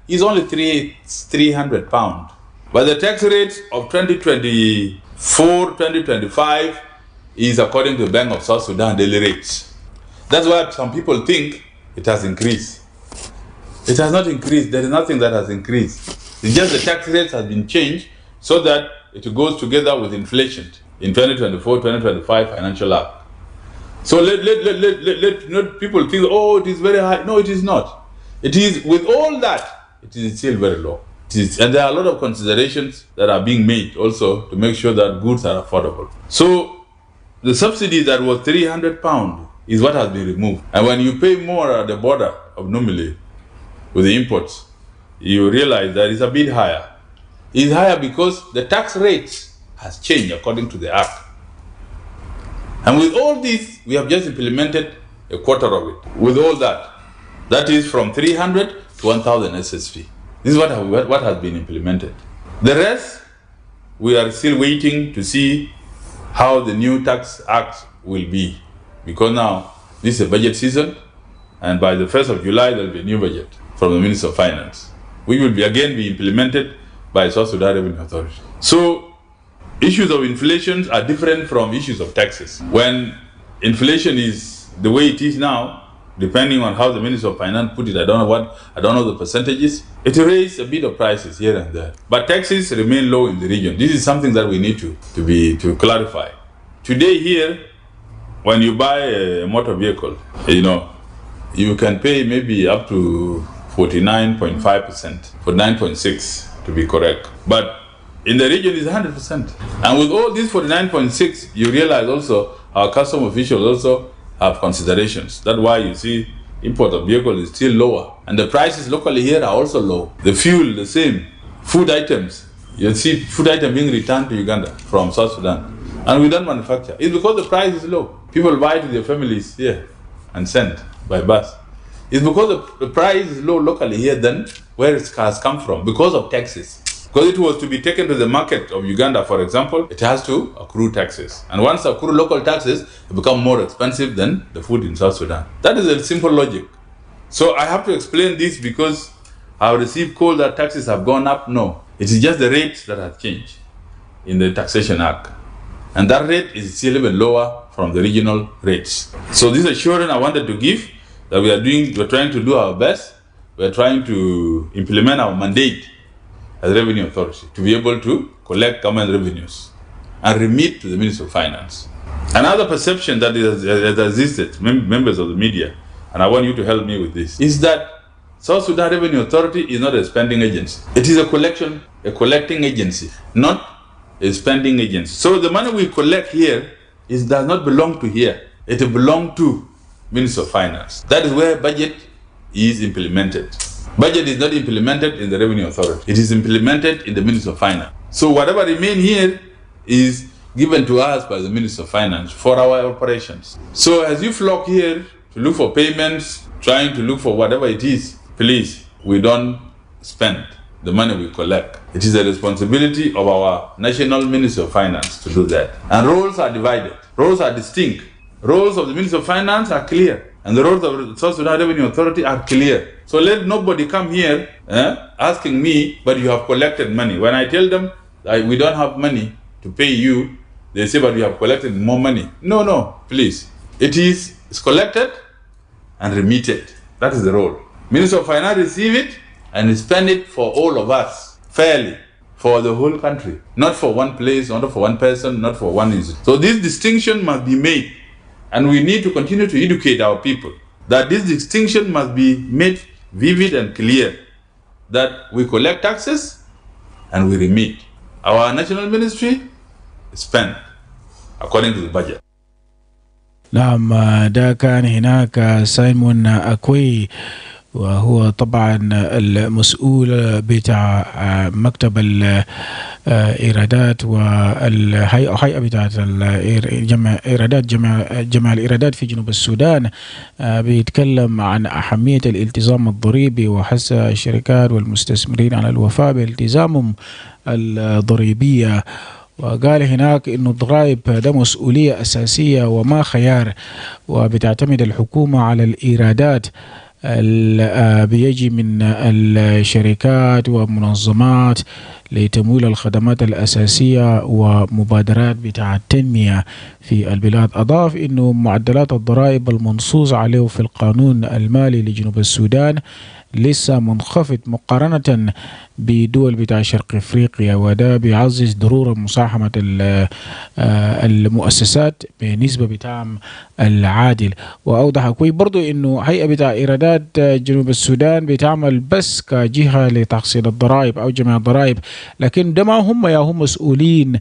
is only £300. But the tax rate of 2024-2025 is according to the Bank of South Sudan daily rates. That's why some people think it has increased. It has not increased. There is nothing that has increased. It's just the tax rate has been changed so that it goes together with inflation in 2024-2025 Financial Act. So let not people think, oh, it is very high. No, it is not. It is, with all that, it is still very low. And there are a lot of considerations that are being made also to make sure that goods are affordable. So the subsidy that was £300 is what has been removed. And when you pay more at the border of normally with the imports, you realize that it's a bit higher. It's higher because the tax rate has changed according to the Act. And with all this, we have just implemented a quarter of it. With all that, that is from 300 to 1,000 SSP. This is what has been implemented. The rest, we are still waiting to see how the new tax act will be. Because now, this is a budget season, and by the 1st of July, there will be a new budget from the Minister of Finance, which will again be implemented by South Sudan Revenue Authority. So, issues of inflation are different from issues of taxes. When inflation is the way it is now, depending on how the Minister of Finance put it, I don't know the percentages, it raised a bit of prices here and there. But taxes remain low in the region. This is something that we need to clarify. Today here, when you buy a motor vehicle, you can pay maybe up to 49.5%, 49.6% to be correct. But in the region is 100%. And with all these 49.6%, you realize also our custom officials also have considerations. That's why you see import of vehicles is still lower. And the prices locally here are also low. The fuel, the same. Food items, you see food items being returned to Uganda from South Sudan. And we don't manufacture. It's because the price is low. People buy to their families here and send by bus. It's because the price is low locally here than where it has come from, because of taxes. Because it was to be taken to the market of Uganda, for example, it has to accrue taxes. And once accrue local taxes, it becomes more expensive than the food in South Sudan. That is a simple logic. So I have to explain this because I have received call that taxes have gone up. No, it is just the rate that has changed in the Taxation Act. And that rate is still even lower from the regional rates. So this assurance I wanted to give that we're trying to do our best. We're trying to implement our mandate as Revenue Authority to be able to collect government revenues and remit to the Minister of Finance. Another perception that has existed, members of the media, and I want you to help me with this, is that South Sudan Revenue Authority is not a spending agency. It is a collecting agency, not a spending agency. So the money we collect here does not belong to here. It belongs to Ministry of Finance. That is where budget is implemented. Budget is not implemented in the Revenue Authority. It is implemented in the Ministry of Finance. So whatever remains here is given to us by the Ministry of Finance for our operations. So as you flock here to look for payments, trying to look for whatever it is, please, we don't spend the money we collect. It is a responsibility of our National Ministry of Finance to do that. And roles are divided. Roles are distinct. Roles of the Ministry of Finance are clear, and the roles of the South Sudan Revenue Authority are clear. So let nobody come here asking me, but you have collected money. When I tell them we don't have money to pay you, they say, but you have collected more money. No, please. It's collected and remitted. That is the role. Minister of Finance receive it and spend it for all of us fairly, for the whole country, not for one place, not for one person, not for one institution. So this distinction must be made, and we need to continue to educate our people that this distinction must be made vivid and clear, that we collect taxes and we remit. Our national ministry spend according to the budget. نعم، ده كان هناك سايمون أكوي، وهو طبعا المسؤول بتاع مكتب الإيرادات والهيئة بتاعت الإيرادات، جمع الإيرادات في جنوب السودان. بيتكلم عن أهمية الالتزام الضريبي وحث الشركات والمستثمرين على الوفاء بالتزامهم الضريبية. وقال هناك إنه الضرائب ده مسؤولية أساسية وما خيار، وبتعتمد الحكومة على الإيرادات بيجي من الشركات ومنظمات لتمويل الخدمات الأساسية ومبادرات بتاع التنمية في البلاد. أضاف إنه معدلات الضرائب المنصوص عليه في القانون المالي لجنوب السودان لسه منخفض مقارنة بدول بتاع شرق افريقيا، وده بيعزز ضرورة مساهمة المؤسسات بنسبة بتاع العادل. واوضح كوي برضو انه هيئة بتاع ايرادات جنوب السودان بتعمل بس كجهة لتحصيل الضرائب او جمع الضرائب، لكن ده ما هم مسؤولين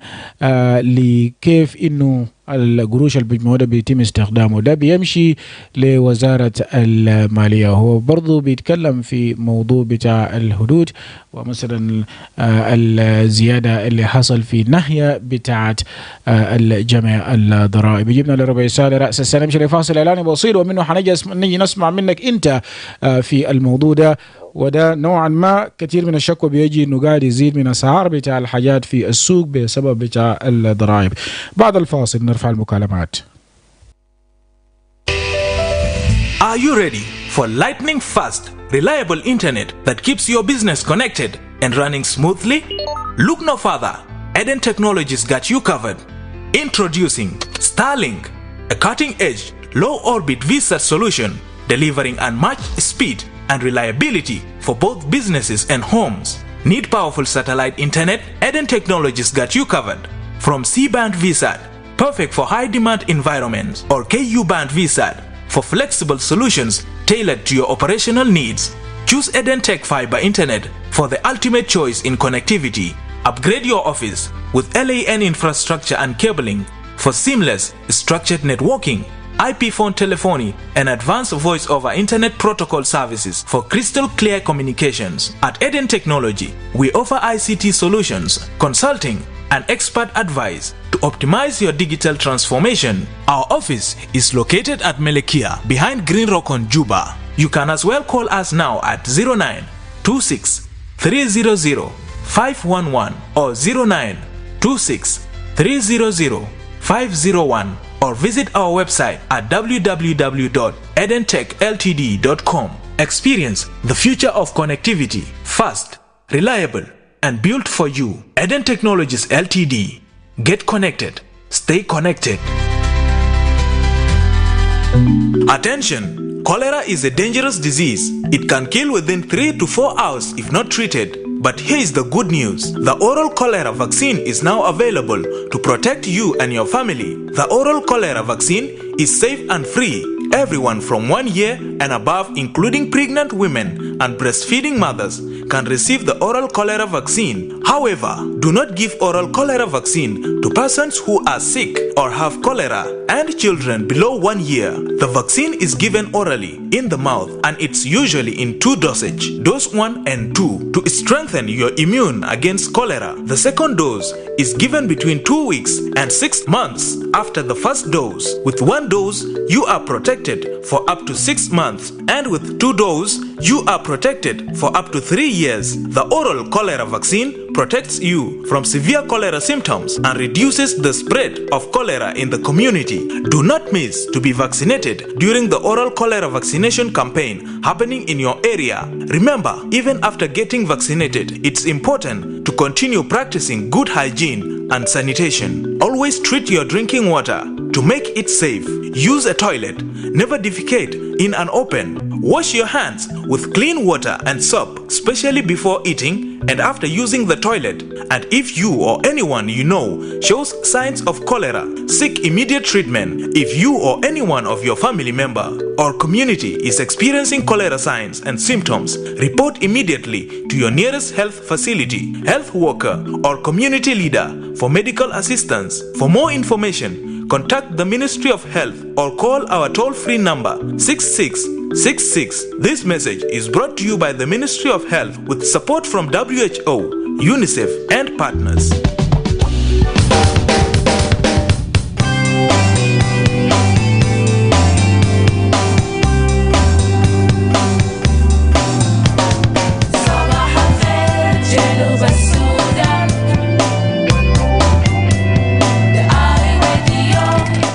لكيف انه القروش المجموعة بيتم استخدامه. ده بيمشي لوزارة المالية. هو برضو بيتكلم في موضوع بتاع الحدود، ومثلا الزيادة اللي حصل في ناحية بتاعت الجمع الضرائب. جبنا لربع ساعة لرأس السنة، نمشي لفاصل إعلاني بسيط ومنه حنجي نسمع منك أنت في الموضوع ده. وده نوعا ما كثير من الشكوى بيجي انه قاعد يزيد من اسعار بتاع الحاجات في السوق بسبب بتاع الضرائب. بعد الفاصل نرفع المكالمات. Are you ready for lightning fast, reliable internet that keeps your business connected and running smoothly? Look no further. Eden Technologies got you covered. Introducing Starlink, a cutting-edge, low-orbit VSAT solution delivering unmatched speed and reliability for both businesses and homes. Need powerful satellite internet? Eden Technologies got you covered. From C-band VSAT, perfect for high-demand environments, or Ku-band VSAT for flexible solutions tailored to your operational needs. Choose Eden Tech Fiber Internet for the ultimate choice in connectivity. Upgrade your office with LAN infrastructure and cabling for seamless structured networking, IP phone telephony, and advanced voice-over internet protocol services for crystal clear communications. At Eden Technology, we offer ICT solutions, consulting, and expert advice to optimize your digital transformation. Our office is located at Melekia, behind Green Rock on Juba. You can as well call us now at 0926 300 511 or 0926 300 501, or visit our website at www.edentechltd.com. Experience the future of connectivity, fast, reliable, and built for you. Eden Technologies Ltd. Get connected. Stay connected. Attention! Cholera is a dangerous disease. It can kill within 3 to 4 hours if not treated. But here is the good news. The oral cholera vaccine is now available to protect you and your family. The oral cholera vaccine is safe and free Everyone from 1 year and above, including pregnant women and breastfeeding mothers, can receive the oral cholera vaccine. However, do not give oral cholera vaccine to persons who are sick or have cholera and children below 1 year. The vaccine is given orally in the mouth and it's usually in 2 dosage, dose 1 and 2, to strengthen your immune against cholera. The second dose is given between 2 weeks and 6 months after the first dose. With 1 dose, you are protected for up to 6 months, and with 2 doses, you are protected for up to 3 years. The oral cholera vaccine protects you from severe cholera symptoms and reduces the spread of cholera in the community. Do not miss to be vaccinated during the oral cholera vaccination campaign happening in your area. Remember, even after getting vaccinated, it's important to continue practicing good hygiene and sanitation. Always treat your drinking water to make it safe. Use a toilet. Never defecate in an open. Wash your hands with clean water and soap, especially before eating and after using the toilet. And if you or anyone you know shows signs of cholera, seek immediate treatment. If you or anyone of your family member or community is experiencing cholera signs and symptoms, report immediately to your nearest health facility, health worker, or community leader for medical assistance. For more information, contact the Ministry of Health or call our toll-free number 6666. This message is brought to you by the Ministry of Health with support from WHO, UNICEF, and partners.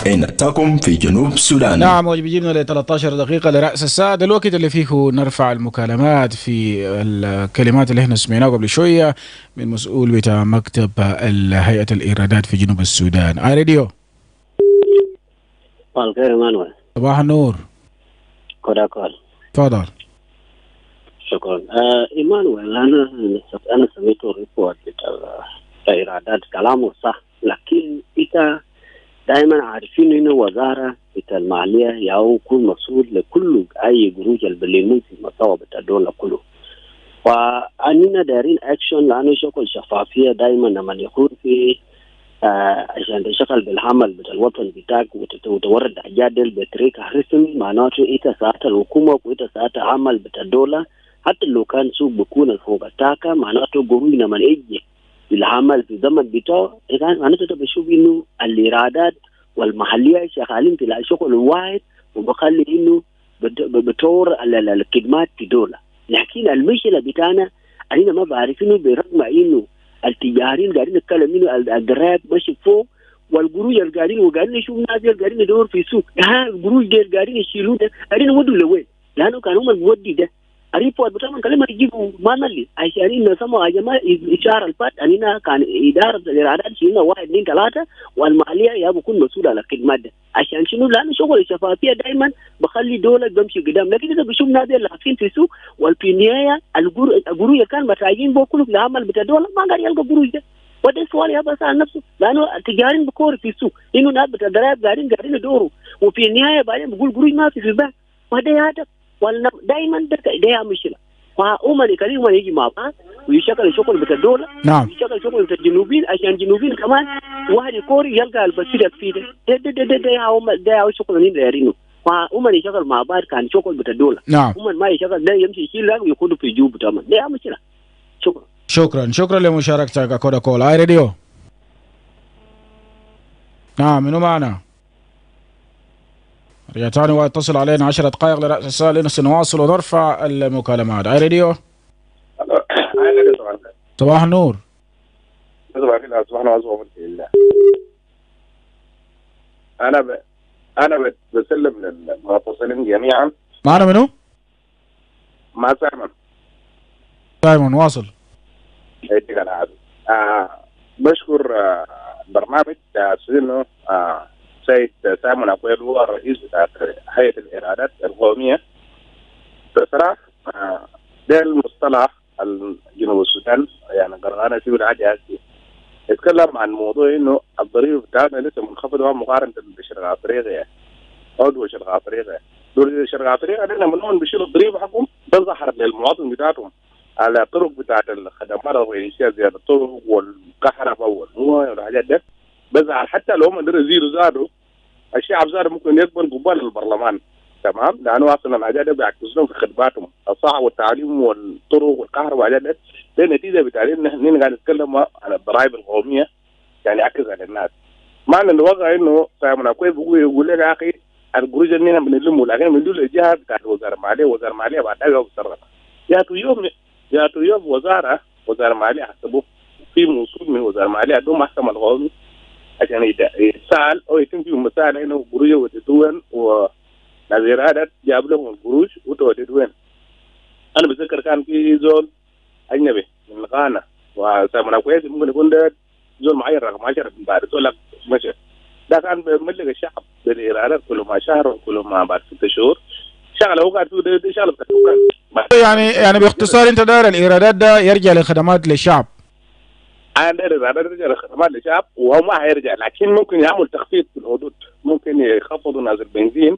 نتاكم في جنوب السودان. نعم، وبيجيبنا ل 13 دقيقة لرأس الساعة، ده الوقت اللي فيه نرفع المكالمات في الكلمات اللي احنا سمعناها قبل شوية من مسؤول بتاع مكتب هيئة الإيرادات في جنوب السودان. اي راديو. صباح الخير ايمانويل. صباح النور. كوداكول. تفضل. شكرا. ايمانويل، انا سمعت الريبورت بتاع الإيرادات، كلامه صح، لكن انت دائما عارفين انه وزاره الماليه يكون مسؤول لكل اي قروش اللي في المستوى بتاع الدوله كله. فاننا دايرين اكشن لانه شغل شفافيه دائما لما يكون في عشان تشتغل بالعمل بتاع الوطن بتاعك وتورد اجادل بطريقه رسمي، معناته انت ساعات الحكومه وانت ساعات عمل بتاع الدوله حتى لو كان سوق بكون فوق التاكا، معناته قروش لما يجي العمل في زمن بتاعه كان أنا بشوف إنه الإيرادات والمحلية شغالين في الشغل الواحد وبخلي إنه بتطور الخدمات في دولة. لكن المشكلة بتاعنا أنا ما بعرف إنه برغم إنه التجارين قاعدين نتكلم إنه الضرائب ماشي فوق، والقروش القاعدين وقاعدين نشوف ناس قاعدين يدور في السوق، القروش دي قاعدين يشيلون ده قاعدين يودوا لوين؟ لأنه كانوا هم المودي ده الريبورت بتاعهم كلمة يجيبوا ما نلي عشان إنه سموا يا جماعة إشارة الفات أننا كان إدارة الإيرادات شيلنا 1 2 3 والمالية يا بكون مسؤول على الخدمات ده عشان شنو؟ لأنه شغل الشفافية دائما بخلي دولة تمشي قدام. لكن إذا بشوف ناس لاقين في السوق وفي النهاية القروش كان متراجعين بكله في العمل بتاع الدولة ما قاعد يلقى قروش ده. وده السؤال يبقى سأل نفسه، لأنه التجارين بكور في السوق إنه ناس بتاع الضرائب قاعدين يدوروا وفي النهاية بعدين بقول قروش ما في البنك، وهذا هدف ولا دائما ده مشكلة. فأمة الكريمة يجي مع بعض ويشغل الشغل بتاع الدولة، نعم، يشغل الشغل بتاع الجنوبيين عشان الجنوبيين كمان واحد يكوري يلقى البسيط فيه ده شغل اللي دايرينه. فأمة يشغل مع بعض كان شغل بتاع الدولة، نعم، أمة ما يشغل ده يمشي يشيل ويكون في جيوب تمام، ده مشكلة. شكرا لمشاركتك كودا كول. اي راديو. نعم، منو معنا؟ رجعتاني واتصل علينا 10 دقائق لرأس الساعة سنواصل ونرفع المكالمات. اي راديو. صباح النور. انا بسلم للمتصلين جميعا. معنا منو؟ مع سايمون واصل. بشكر برنامج سيدنا سيد سايمون أكويل، هو الرئيس بتاع هيئة الإيرادات القومية. بصراحة ده المصطلح الجنوب السودان يعني قررنا فيه الحاجة هذه، يتكلم عن موضوع إنه الضريبة بتاعنا لسه منخفضة مقارنة بالبشر الأفريقية. عضو شرق افريقيا. دول شرق افريقيا ده لما نحن بيشيلوا الضريبه حقهم ده ظهر للمواطن بتاعتهم على طرق بتاعت الخدمات الرئيسيه زي الطرق والكهرباء والمويه والحاجات ده. بزعل حتى لو هم قدروا يزيدوا زادوا الشعب زاد ممكن يقبل قبال البرلمان، تمام؟ لانه اصلا الحاجات دي بيعكس لهم في خدماتهم الصحه والتعليم والطرق والكهرباء والحاجات دي. ده نتيجه بتاعتنا نحن قاعد نتكلم عن الضرائب القوميه يعني يعكس على الناس. معنى الواقع انه سامنا كويس يقول لك يا اخي القروش اللي احنا بنلمه لكن بندول الجهه بتاعت وزاره الماليه، وزاره الماليه بعدها بتصرف. ياتوا يوم وزاره الماليه حسبوه في موصول من وزاره الماليه عندهم محكمه القومي عشان يتسال او يتم فيهم مساله انه قروش ودتوين ونظيرات جاب لهم القروش وتوددوين. انا بتذكر كان في زول اجنبي من غانا وسامنا كويس ممكن يكون ده زول معين رقم 10 من بعد زول لك مشى ده كان بيملك الشعب بالإيرادات كل ما شهر وكل ما بعد 6 شهور شغله هو قاعد ده شغله بتاعته. يعني باختصار انت داير الايرادات ده يرجع لخدمات للشعب. انا داير الايرادات يرجع لخدمات للشعب وهو ما هيرجع، لكن ممكن يعمل تخفيض في الحدود، ممكن يخفضوا ناس البنزين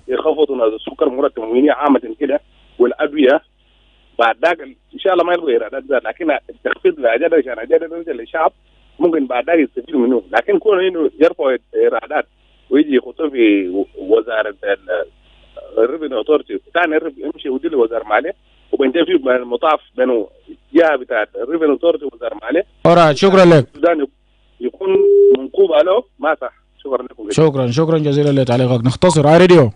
يخفضوا ناس السكر مرتب مينية عامة كده والادويه بعد ذاك ان شاء الله ما يلغوا ايرادات ذات، لكن التخفيض لاجل عشان اجل يرجع للشعب ممكن بعد ذاك يستفيدوا منه. لكن كون انه يرفعوا ايرادات ويجي يخطوا في وزاره الريفينيو اوتورتي ثاني يمشي يودي لوزاره الماليه وبنتهي في المطاف بينه جهه بتاعت الريفينيو اوتورتي ووزاره الماليه. أورا شكرا لك. السودان يكون منقوب له ما صح. شكرا لكم. شكرا جزيلا لتعليقك. نختصر على راديو.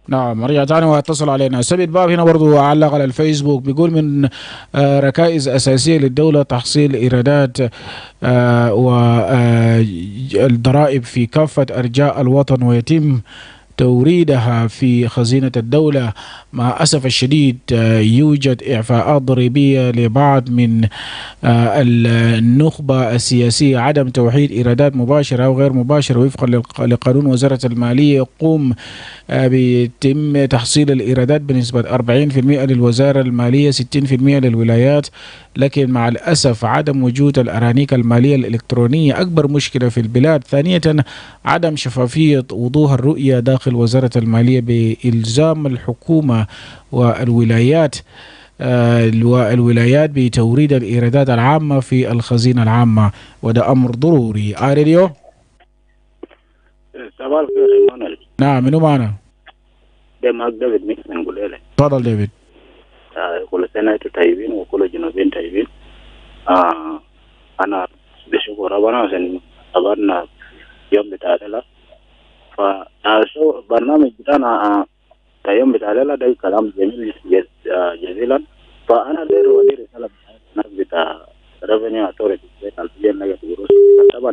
نعم رجع تاني واتصل علينا. سبيل باب هنا برضو علق على الفيسبوك بيقول من ركائز أساسية للدولة تحصيل إيرادات والضرائب في كافة أرجاء الوطن ويتم توريدها في خزينة الدولة. مع أسف الشديد يوجد إعفاءات ضريبية لبعض من النخبة السياسية، عدم توحيد إيرادات مباشرة أو غير مباشرة وفقا لقانون وزارة المالية يقوم بيتم تحصيل الإيرادات بنسبة 40% للوزارة المالية 60% للولايات، لكن مع الأسف عدم وجود الأرانيك المالية الإلكترونية أكبر مشكلة في البلاد. ثانية عدم شفافية وضوح الرؤية داخل وزارة المالية بإلزام الحكومة والولايات بتوريد الإيرادات العامة في الخزينة العامة، وده أمر ضروري. راديو. صباح الخير إيمانويل. نعم منو معنا؟ ده معك ديفيد ميكس من قليلة. تفضل ديفيد. كل سنة أنتم طيبين وكل جنوبين طيبين. أنا بشكر ربنا عشان قدرنا يوم بتاع ليلة. فشو برنامج بتاعنا يوم بتاع ليلة ده كلام جميل جزيلا. فأنا داير ودي رسالة بتاع ريفينيو أوتوريتي البلاد لقت قروش طبعا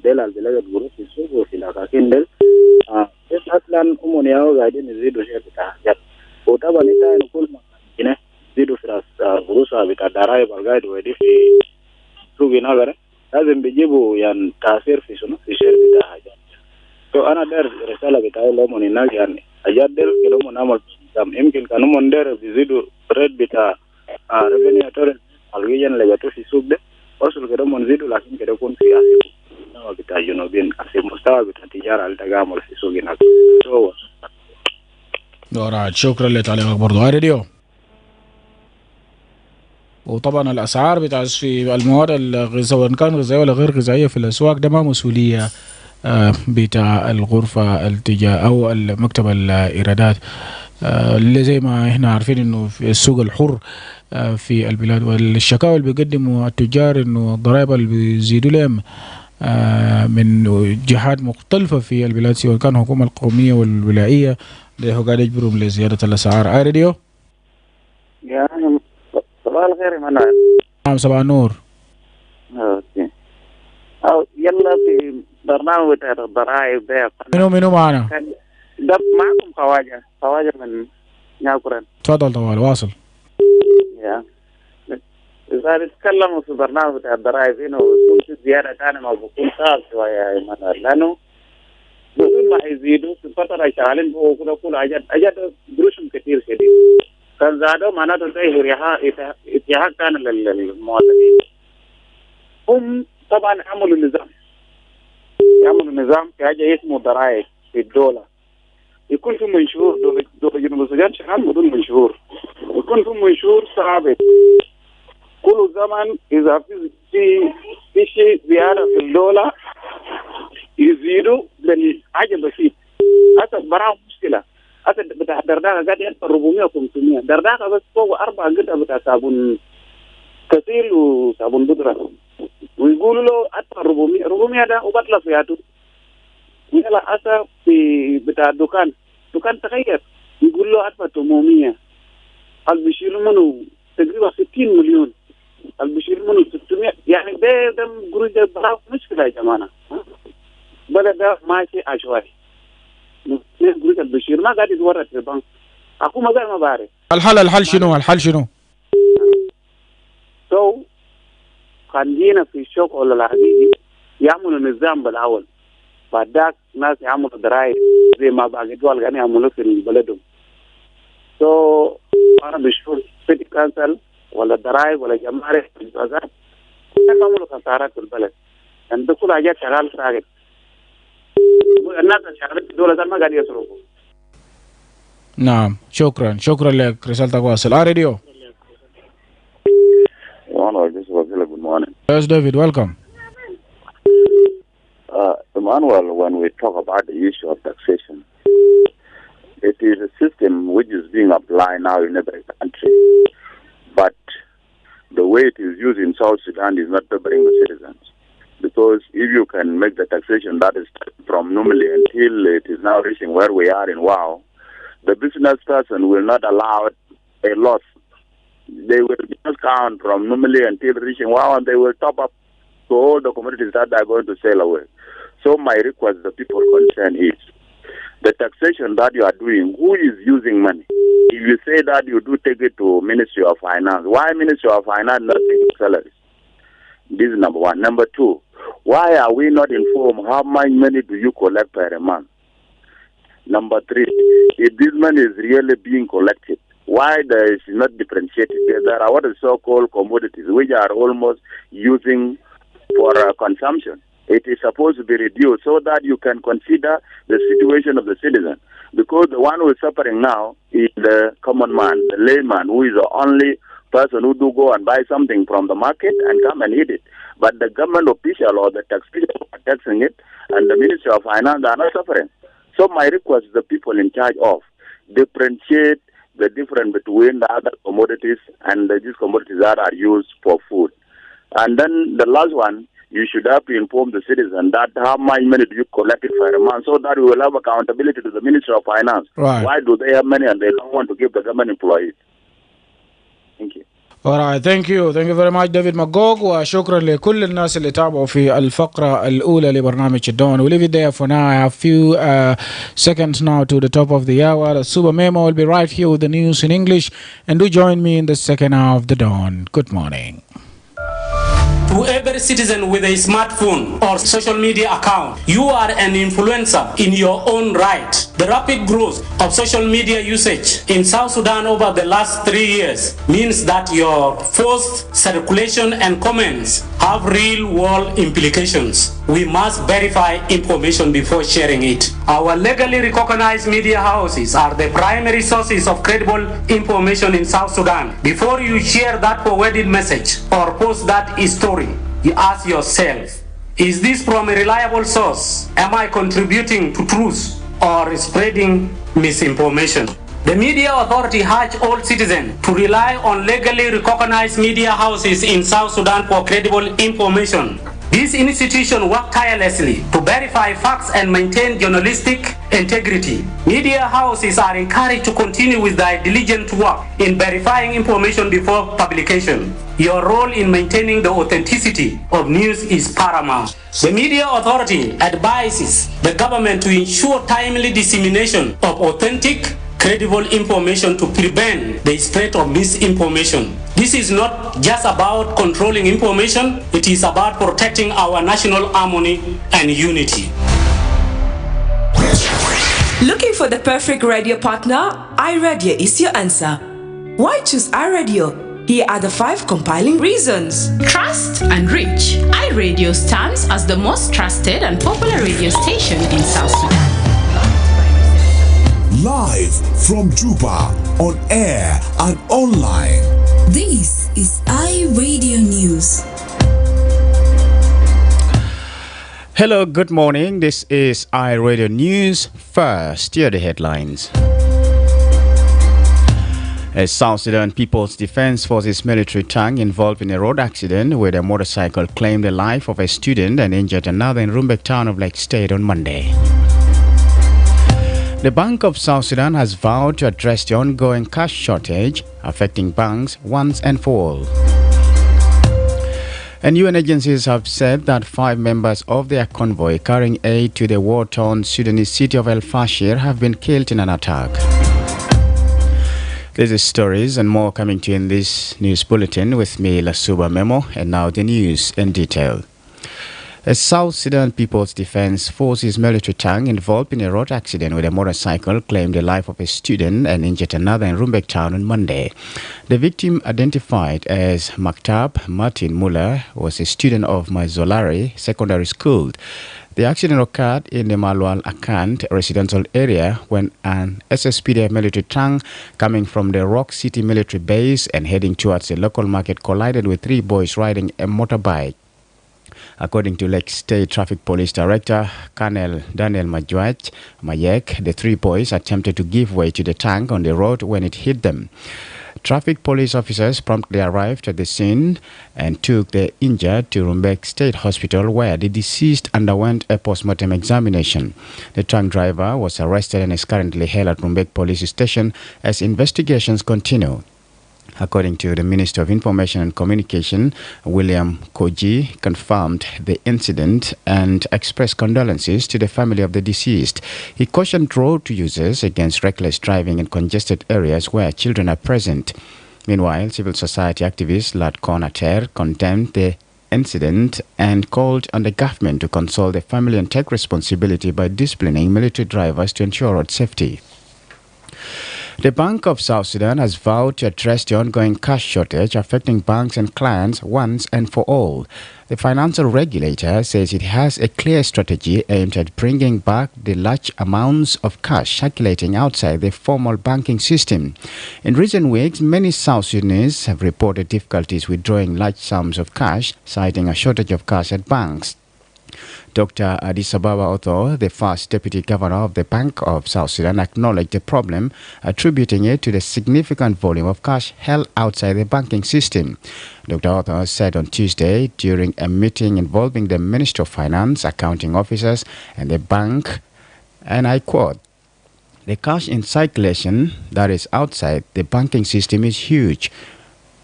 ديل البلاد قروش في السوق وفي الأماكن ديل أصلا أمونيا قاعدين يزيدوا شيء بتاع حاجات وطبعا إنت كل ما هنا يزيدوا في قروش بتاع ضرائب القاعد ودي في سوق ناقرة لازم بيجيبوا يعني تأثير في شنو في شيء بتاع حاجات. فأنا داير رسالة بتاع لهم الناس يعني حاجات ديل كده هم نعمل يمكن كانوا من داير بيزيدوا ريت بتاع ريفينيو أوتوريتي الجيجان اللي جاتوا في السوق ده وصلوا كده منزيدوا لكن كده يكون في مستوى بتاع جنوبين في مستوى بتاع التجارة اللي تقامل في سوق هناك. شكرا لتعليقك برضو. راديو. وطبعا الأسعار بتاع في المواد سواء كان غذائية ولا غير غذائية في الأسواق ده ما مسؤولية بتاع الغرفة أو مكتب الإيرادات اللي زي ما احنا عارفين انه في السوق الحر في البلاد. والشكاوى اللي بيقدموا التجار انه الضرائب اللي بيزيدوا لهم من جهات مختلفة في البلاد سواء كان الحكومة القومية والولائية ده هو قاعد يجبرهم لزيادة الأسعار. راديو. يا صباح الخير إيمانويل. نعم صباح النور. اوكي. يلا في برنامج بتاع الضرائب ده منو معنا؟ ده معكم خواجة من ناقورن. تفضل طوال واصل. يا إذا تتكلموا في برنامج بتاع الضرائب هنا ويكون في زيادة ثانية ما بكون صعب شوية يا إيمانويل لأنه بدون ما يزيدوا في فترة شغالين بقوا كل حاجات قروشهم كثير شديد كان زادوا معناته زي اتياحات كان للمواطنين. هم طبعا عملوا نظام يعملوا نظام في حاجة اسمه ضرائب في الدولة. يكون في منشور دولة جنوب السودان شغال بدون منشور، يكون في منشور ثابت كل زمن. إذا في شيء زيادة في الدولة يزيدوا بالحاجة بسيط. هذا براه مشكلة. هذا بتاع درداقة قاعد يدفع 400 500 درداقة بس فوق 4 قطع بتاع صابون كثير وصابون بودرة، ويقولوا له أدفع 400 ده وبطلع فياته. يلا أسا في بتاع دكان تغير يقول له أدفع 800، اللي بيشيلوا منه تقريبا 60 مليون، اللي بيشيلوا منه 600. يعني ده قروش ده براه مشكلة يا جماعة. بلد ده ماشي عشوائي. قروش البشير ما قاعد يتورط في البنك. أكو ما قاعد ما بعرف. الحل شنو؟ كان جينا في الشوق ولا الحقيقي يعملوا نظام بالأول، بعد ذاك ناس يعملوا ضرائب زي ما باقي دول قاعدين يعملوا في بلدهم. أنا بشوف سيتي كانسل ولا ضرائب ولا جمارك البازار يعملوا خسارات في البلد. يعني ده كل حاجات شغال ساكت. الناس شغالين في الدولة ما قاعد يصرفوا. نعم، شكرا لك، رسالتك واصل. راديو. Good morning. Yes, David, welcome. Emmanuel, when we talk about the issue of taxation, it is a system which is being applied now in every country. But the way it is used in South Sudan is not favoring the citizens. Because if you can make the taxation that is from normally until it is now reaching where we are in WOW, the business person will not allow a loss. They will just count from normally until reaching WOW, and they will top up to all the commodities that they are going to sell away. So my request to the people concerned is, the taxation that you are doing, who is using money? If you say that you do take it to Ministry of Finance, why Ministry of Finance not taking salaries? This is number one. Number two, why are we not informed how much money do you collect per month? Number three, if this money is really being collected, why there is not differentiated? There are what is so-called commodities which are almost using for consumption. It is supposed to be reduced so that you can consider the situation of the citizen. Because the one who is suffering now is the common man, the layman, who is the only person who do go and buy something from the market and come and eat it. But the government official or the taxpayer are taxing it, and the Ministry of Finance are not suffering. So my request is the people in charge of differentiate the difference between the other commodities and these commodities that are used for food. And then the last one, you should have to inform the citizen that how much money do you collect it for a month, so that we will have accountability to the Ministry of Finance. Right. Why do they have money and they don't want to give the government employees? Thank you. All right, thank you very much David Magog, وشكرا لكل الناس اللي تابعوا في الفقرة الأولى لبرنامج الدون. We'll leave it there for now. I have few seconds now to the top of the hour. The Super Memo will be right here with the news in English, and do join me in the second hour of the dawn. Good morning. To every citizen with a smartphone or social media account, you are an influencer in your own right. The rapid growth of social media usage in South Sudan over the last 3 years means that your post, circulation and comments have real-world implications. We must verify information before sharing it. Our legally recognized media houses are the primary sources of credible information in South Sudan. Before you share that forwarded message or post that story, you ask yourself, is this from a reliable source? Am I contributing to truth or spreading misinformation? The Media Authority urges all citizens to rely on legally recognized media houses in South Sudan for credible information. These institutions work tirelessly to verify facts and maintain journalistic integrity. Media houses are encouraged to continue with their diligent work in verifying information before publication. Your role in maintaining the authenticity of news is paramount. The Media Authority advises the government to ensure timely dissemination of authentic, credible information to prevent the spread of misinformation. This is not just about controlling information, it is about protecting our national harmony and unity. Looking for the perfect radio partner? iRadio is your answer. Why choose iRadio? Here are the 5 compiling reasons. Trust and reach. iRadio stands as the most trusted and popular radio station in South Sudan. Live from Juba, on air and online. This is iRadio News. Hello, good morning. This is iRadio News. First, here are the headlines. A South Sudan People's Defense Forces military tank involved in a road accident where a motorcycle claimed the life of a student and injured another in Rumbek town of Lake State on Monday. The Bank of South Sudan has vowed to address the ongoing cash shortage affecting banks once and for all. And UN agencies have said that 5 members of their convoy carrying aid to the war-torn Sudanese city of El Fashir have been killed in an attack. These stories and more coming to you in this news bulletin with me, Lasuba Memo, and now the news in detail. A South Sudan People's Defense Forces military tank involved in a road accident with a motorcycle claimed the life of a student and injured another in Rumbek town on Monday. The victim, identified as Maktab Martin Muller, was a student of Mazolari Secondary School. The accident occurred in the Malwal Akant residential area when an SSPDF military tank coming from the Rock City military base and heading towards the local market collided with 3 boys riding a motorbike. According to Lake State Traffic Police Director Colonel Daniel Mayek, the 3 boys attempted to give way to the tank on the road when it hit them. Traffic police officers promptly arrived at the scene and took the injured to Rumbek State Hospital, where the deceased underwent a postmortem examination. The truck driver was arrested and is currently held at Rumbek Police Station as investigations continue. According to the Minister of Information and Communication, William Koji confirmed the incident and expressed condolences to the family of the deceased. He cautioned road users against reckless driving in congested areas where children are present. Meanwhile, civil society activist Lat Konater condemned the incident and called on the government to console the family and take responsibility by disciplining military drivers to ensure road safety. The Bank of South Sudan has vowed to address the ongoing cash shortage affecting banks and clients once and for all. The financial regulator says it has a clear strategy aimed at bringing back the large amounts of cash circulating outside the formal banking system. In recent weeks, many South Sudanese have reported difficulties withdrawing large sums of cash, citing a shortage of cash at banks. Dr. Adisababa Otho, the first deputy governor of the Bank of South Sudan, acknowledged the problem, attributing it to the significant volume of cash held outside the banking system. Dr. Otho said on Tuesday during a meeting involving the Minister of Finance, accounting officers, and the bank, and I quote, "The cash in circulation that is outside the banking system is huge.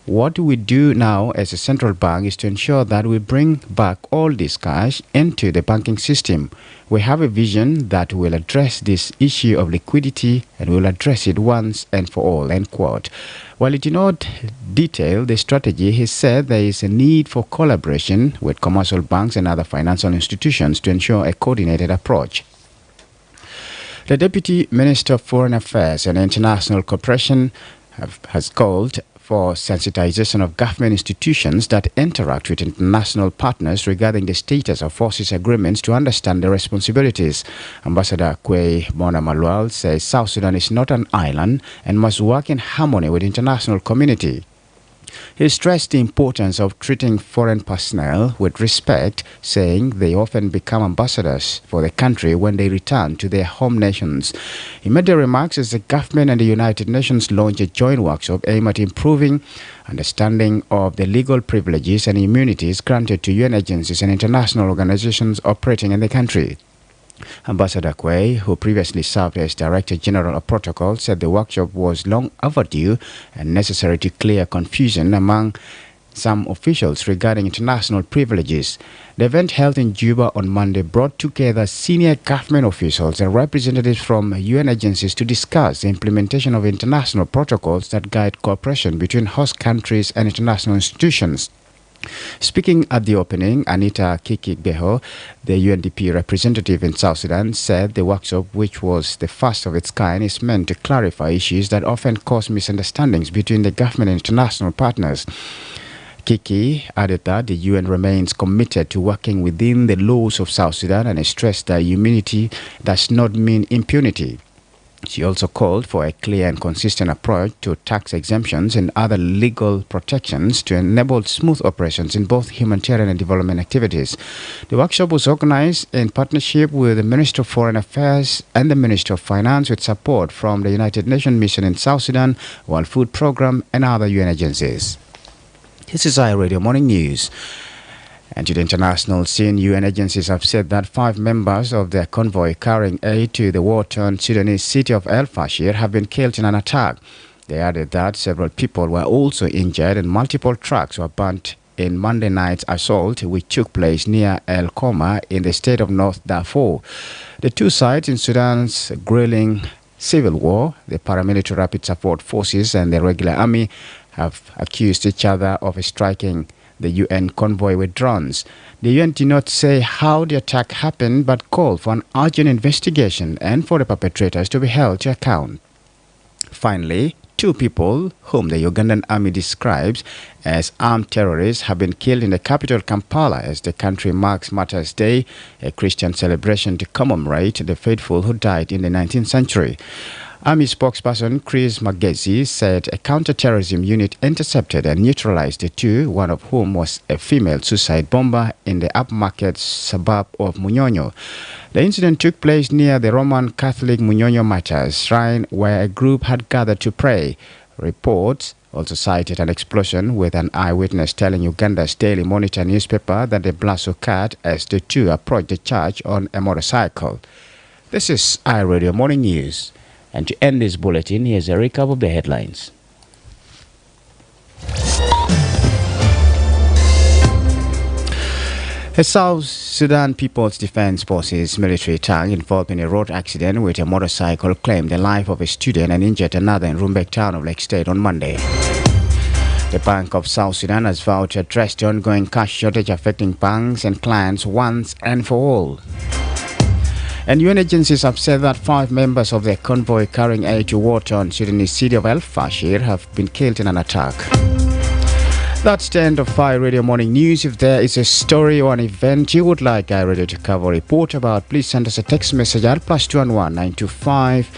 What we do now as a central bank is to ensure that we bring back all this cash into the banking system. We have a vision that will address this issue of liquidity and will address it once and for all," end quote. While it did not detail the strategy, he said there is a need for collaboration with commercial banks and other financial institutions to ensure a coordinated approach. The Deputy Minister of Foreign Affairs and International Cooperation has called for sensitization of government institutions that interact with international partners regarding the status of forces agreements to understand their responsibilities. Ambassador Kwei Bona Malwal says South Sudan is not an island and must work in harmony with the international community. He stressed the importance of treating foreign personnel with respect, saying they often become ambassadors for the country when they return to their home nations. He made the remarks as the government and the United Nations launched a joint workshop aimed at improving understanding of the legal privileges and immunities granted to UN agencies and international organizations operating in the country. Ambassador Kwei, who previously served as Director General of Protocol, said the workshop was long overdue and necessary to clear confusion among some officials regarding international privileges. The event held in Juba on Monday brought together senior government officials and representatives from UN agencies to discuss the implementation of international protocols that guide cooperation between host countries and international institutions. Speaking at the opening, Anita Kiki-Beho, the UNDP representative in South Sudan, said the workshop, which was the first of its kind, is meant to clarify issues that often cause misunderstandings between the government and international partners. Kiki added that the UN remains committed to working within the laws of South Sudan and stressed that immunity does not mean impunity. She also called for a clear and consistent approach to tax exemptions and other legal protections to enable smooth operations in both humanitarian and development activities. The workshop was organized in partnership with the Minister of Foreign Affairs and the Minister of Finance, with support from the United Nations Mission in South Sudan, World Food Programme and other UN agencies. This is iRadio Morning News. And to the international scene, UN agencies have said that 5 members of their convoy carrying aid to the war-torn Sudanese city of El Fasher have been killed in an attack. They added that several people were also injured and multiple trucks were burnt in Monday night's assault, which took place near El Koma in the state of North Darfur. The two sides in Sudan's grilling civil war, the paramilitary rapid support forces and the regular army, have accused each other of striking the UN convoy with drones. The UN did not say how the attack happened, but called for an urgent investigation and for the perpetrators to be held to account. Finally, 2 people, whom the Ugandan army describes as armed terrorists, have been killed in the capital Kampala as the country marks Martyrs' Day, a Christian celebration to commemorate the faithful who died in the 19th century. Army spokesperson Chris Magezi said a counter-terrorism unit intercepted and neutralized the 2, one of whom was a female suicide bomber in the upmarket suburb of Munyonyo. The incident took place near the Roman Catholic Munyonyo Martyrs Shrine, where a group had gathered to pray. Reports also cited an explosion, with an eyewitness telling Uganda's Daily Monitor newspaper that the blast occurred as the 2 approached the church on a motorcycle. This is iRadio Morning News. And to end this bulletin, here's a recap of the headlines. A South Sudan People's Defense Forces military tank involved in a road accident with a motorcycle claimed the life of a student and injured another in Rumbek town of Lake State on Monday. The Bank of South Sudan has vowed to address the ongoing cash shortage affecting banks and clients once and for all. And UN agencies have said that 5 members of their convoy carrying aid to war-torn Sudanese city of El Fasher have been killed in an attack. That's the end of iRadio Morning News. If there is a story or an event you would like iRadio to cover or report about, please send us a text message at +211 925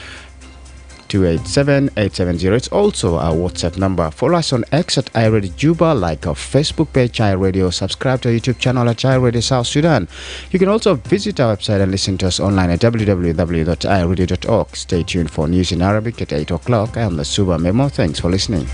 287 870. It's also our WhatsApp number. Follow us on X at iRadio Juba, like our Facebook page iRadio, subscribe to our YouTube channel at iRadio South Sudan. You can also visit our website and listen to us online at www.iradio.org. Stay tuned for news in Arabic at 8 o'clock. I am the Suba Memo. Thanks for listening.